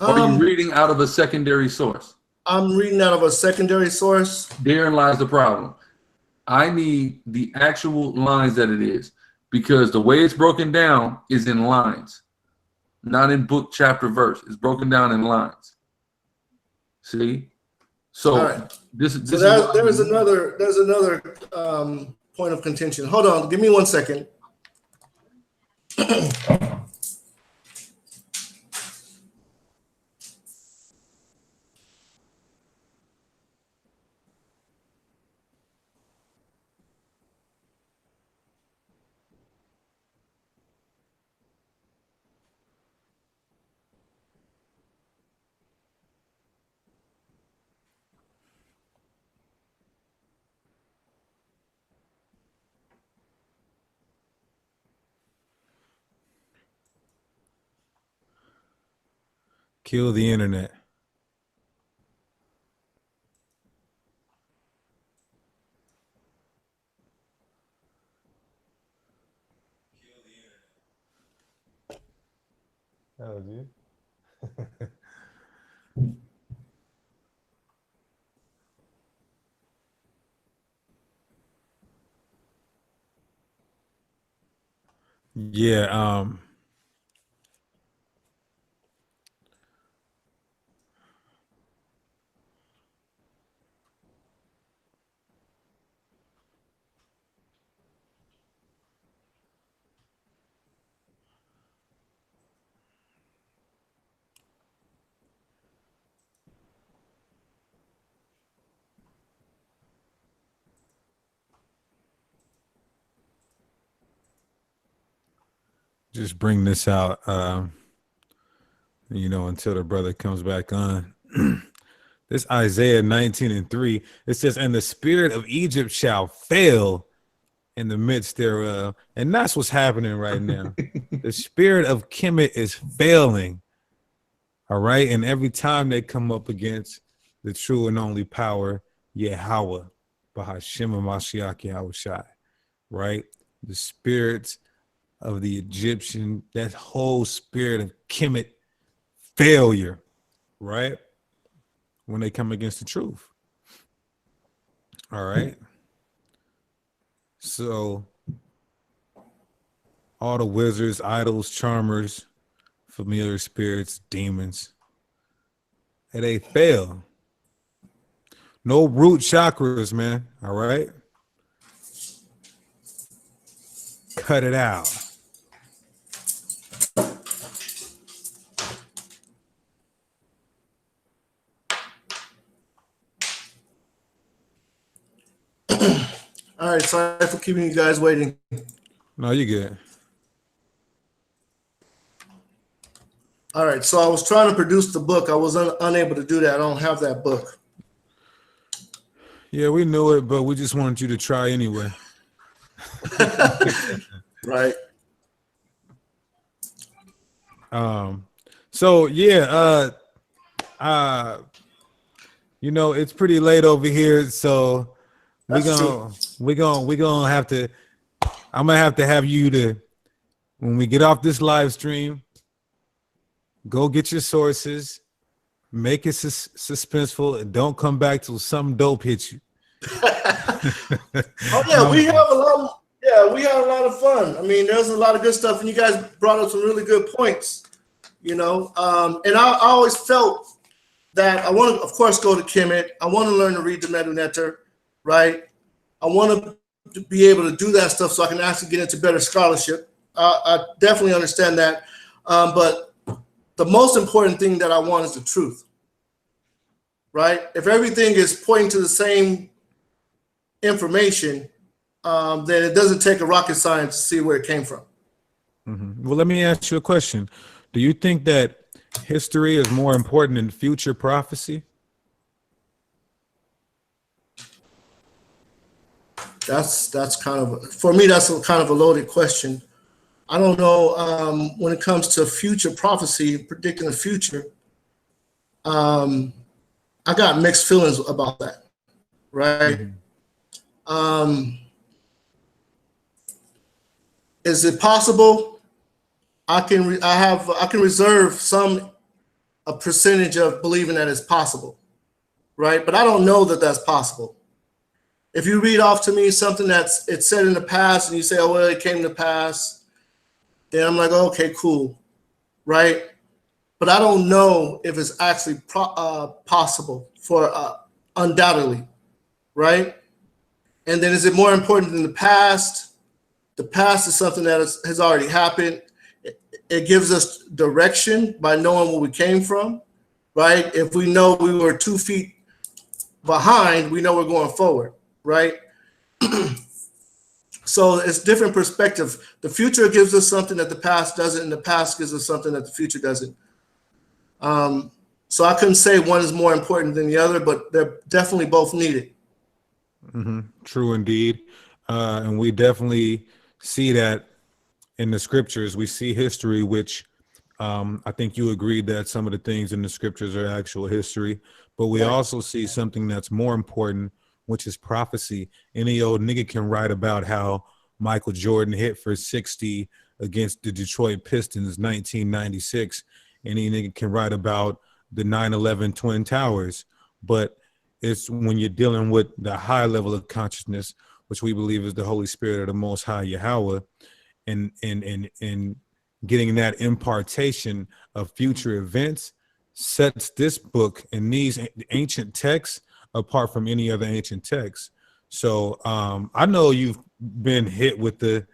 Or are you reading out of a secondary source? I'm reading out of a secondary source. Therein lies the problem. I need the actual lines that it is, because the way it's broken down is in lines, not in book, chapter, verse. It's broken down in lines. See? So right. there's another point of contention. Hold on, give me 1 second. Kill the internet. That was you. Yeah, just bring this out, until the brother comes back on. This Isaiah 19:3, it says, and the spirit of Egypt shall fail in the midst thereof. And that's what's happening right now. The spirit of Kemet is failing. All right. And every time they come up against the true and only power, Yahweh, Bahashim Mashiach Yahushai, right? The spirits of the Egyptian, that whole spirit of Kemet failure, right? When they come against the truth. All right. So all the wizards, idols, charmers, familiar spirits, demons, they fail. No root chakras, man. All right. Cut it out. All right, sorry for keeping you guys waiting. No, you good. All right, so I was trying to produce the book. I was unable to do that. I don't have that book. Yeah, we knew it, but we just wanted you to try anyway. Right. So yeah, it's pretty late over here, so we're gonna have to, I'm gonna have you to, when we get off this live stream, go get your sources, make it suspenseful, and don't come back till some dope hits you. Oh yeah, we have a lot. We had a lot of fun. I mean, there's a lot of good stuff, and you guys brought up some really good points. And I always felt that I want to, of course, go to Kemet. I want to learn to read the Medu Netter, right? I want to be able to do that stuff so I can actually get into better scholarship. I definitely understand that, but the most important thing that I want is the truth, right? If everything is pointing to the same information, then it doesn't take a rocket science to see where it came from. Mm-hmm. Well, let me ask you a question. Do you think that history is more important than future prophecy? That's kind of, for me, that's kind of a loaded question. I don't know, when it comes to future prophecy, predicting the future, I got mixed feelings about that, right? Is it possible? I can reserve a percentage of believing that it's possible, right? But I don't know that that's possible. If you read off to me something it's said in the past and you say, oh, well, it came to pass, then I'm like, okay, cool, right? But I don't know if it's actually possible for undoubtedly, right? And then is it more important than the past? The past is something that has already happened. It gives us direction by knowing where we came from, right? If we know we were 2 feet behind, we know we're going forward, right? So it's different perspective. The future gives us something that the past doesn't, and the past gives us something that the future doesn't. So I couldn't say one is more important than the other, but they're definitely both needed. True indeed. And we definitely see that in the scriptures. We see history, which I think you agreed that some of the things in the scriptures are actual history, but we also see something that's more important, which is prophecy. Any old nigga can write about how Michael Jordan hit for 60 against the Detroit Pistons 1996. Any nigga can write about the 9/11 Twin Towers, but it's when you're dealing with the high level of consciousness, which we believe is the Holy Spirit of the Most High Yahweh, and getting that impartation of future events sets this book and these ancient texts apart from any other ancient text. So I know you've been hit with the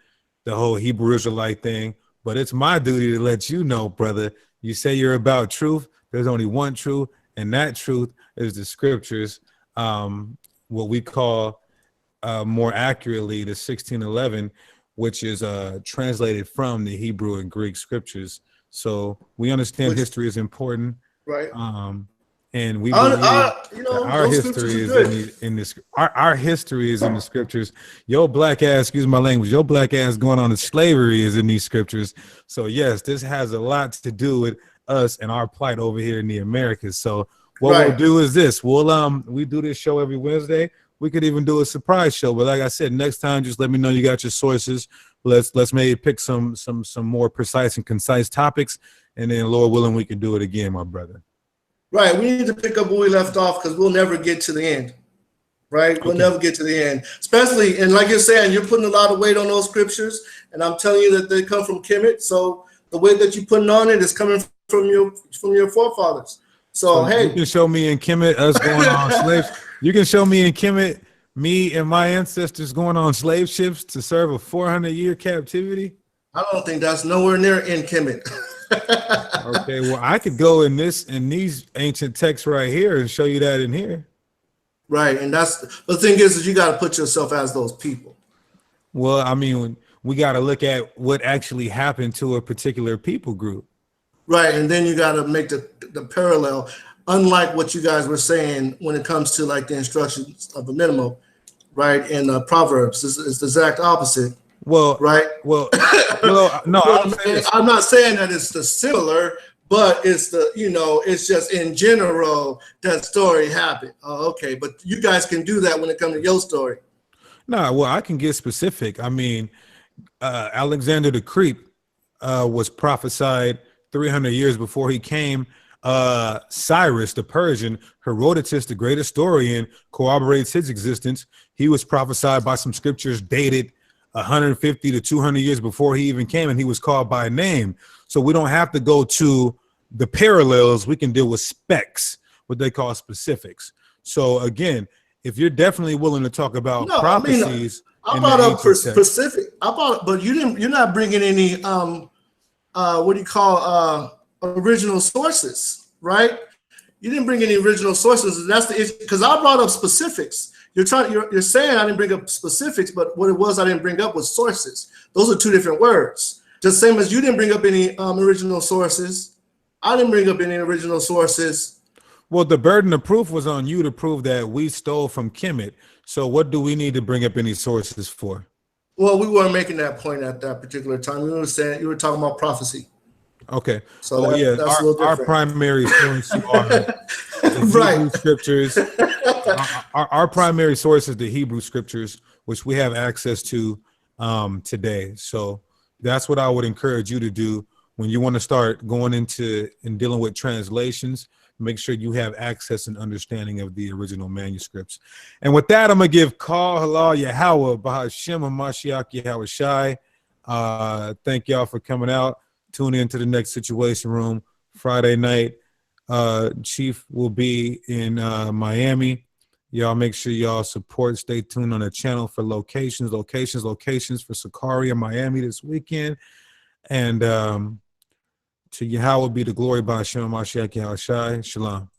whole Hebrew Israelite thing, but it's my duty to let you know, brother. You say you're about truth. There's only one truth, and that truth is the scriptures, what we call more accurately the 1611, which is translated from the Hebrew and Greek scriptures. So we understand history is important, right? And we believe our history is in this. Our history is in the scriptures. Your black ass, excuse my language, your black ass going on to slavery is in these scriptures. So yes, this has a lot to do with us and our plight over here in the Americas. So what we'll do is this: we do this show every Wednesday. We could even do a surprise show, but like I said, next time just let me know you got your sources. Let's maybe pick some more precise and concise topics, and then Lord willing, we can do it again, my brother. Right, we need to pick up where we left off because we'll never get to the end. Right, we'll never get to the end. Especially, and like you're saying, you're putting a lot of weight on those scriptures, and I'm telling you that they come from Kemet. So the weight that you're putting on it is coming from your forefathers. So hey, you can show me in Kemet us going on slaves. You can show me in Kemet me and my ancestors going on slave ships to serve a 400-year captivity. I don't think that's nowhere near in Kemet. Okay, well, I could go in these ancient texts right here and show you that in here. Right, and that's the thing is you got to put yourself as those people. Well, I mean, we got to look at what actually happened to a particular people group. Right, and then you got to make the parallel. Unlike what you guys were saying when it comes to like the instructions of the minimum, right? In Proverbs, it's the exact opposite. Well, right. Well, no, I'm not saying that it's the similar, but it's it's just in general that story happened. Oh, okay, but you guys can do that when it comes to your story. No, well, I can get specific. I mean, Alexander the Creep was prophesied 300 years before he came. Cyrus the Persian, Herodotus the great historian, corroborates his existence. He was prophesied by some scriptures dated 150 to 200 years before he even came, and he was called by name. So we don't have to go to the parallels. We can deal with specs, what they call specifics. So again, if you're definitely willing to talk about prophecies, I brought up specific. But you're not bringing any what do you call original sources, right? You didn't bring any original sources, and that's the issue. Because I brought up specifics. You're saying I didn't bring up specifics, but what it was I didn't bring up was sources. Those are two different words. Just same as you didn't bring up any original sources. I didn't bring up any original sources. Well, the burden of proof was on you to prove that we stole from Kemet. So what do we need to bring up any sources for? Well, we weren't making that point at that particular time. We were saying you were talking about prophecy. Okay. So well, yeah, that's a little our different. primary source are the Hebrew Right. scriptures. Our primary source is the Hebrew scriptures, which we have access to today. So that's what I would encourage you to do when you want to start going into and dealing with translations. Make sure you have access and understanding of the original manuscripts. And with that, I'm gonna give Call Halal Yahweh Bahashem Mashiach Yahweh Shai. Thank y'all for coming out. Tune in to the next Situation Room Friday night. Chief will be in Miami. Y'all make sure y'all support. Stay tuned on the channel for locations for Sicaria, Miami this weekend. And to Yahweh be the glory by Hashem Mashiach Yahweh Shai. Shalom.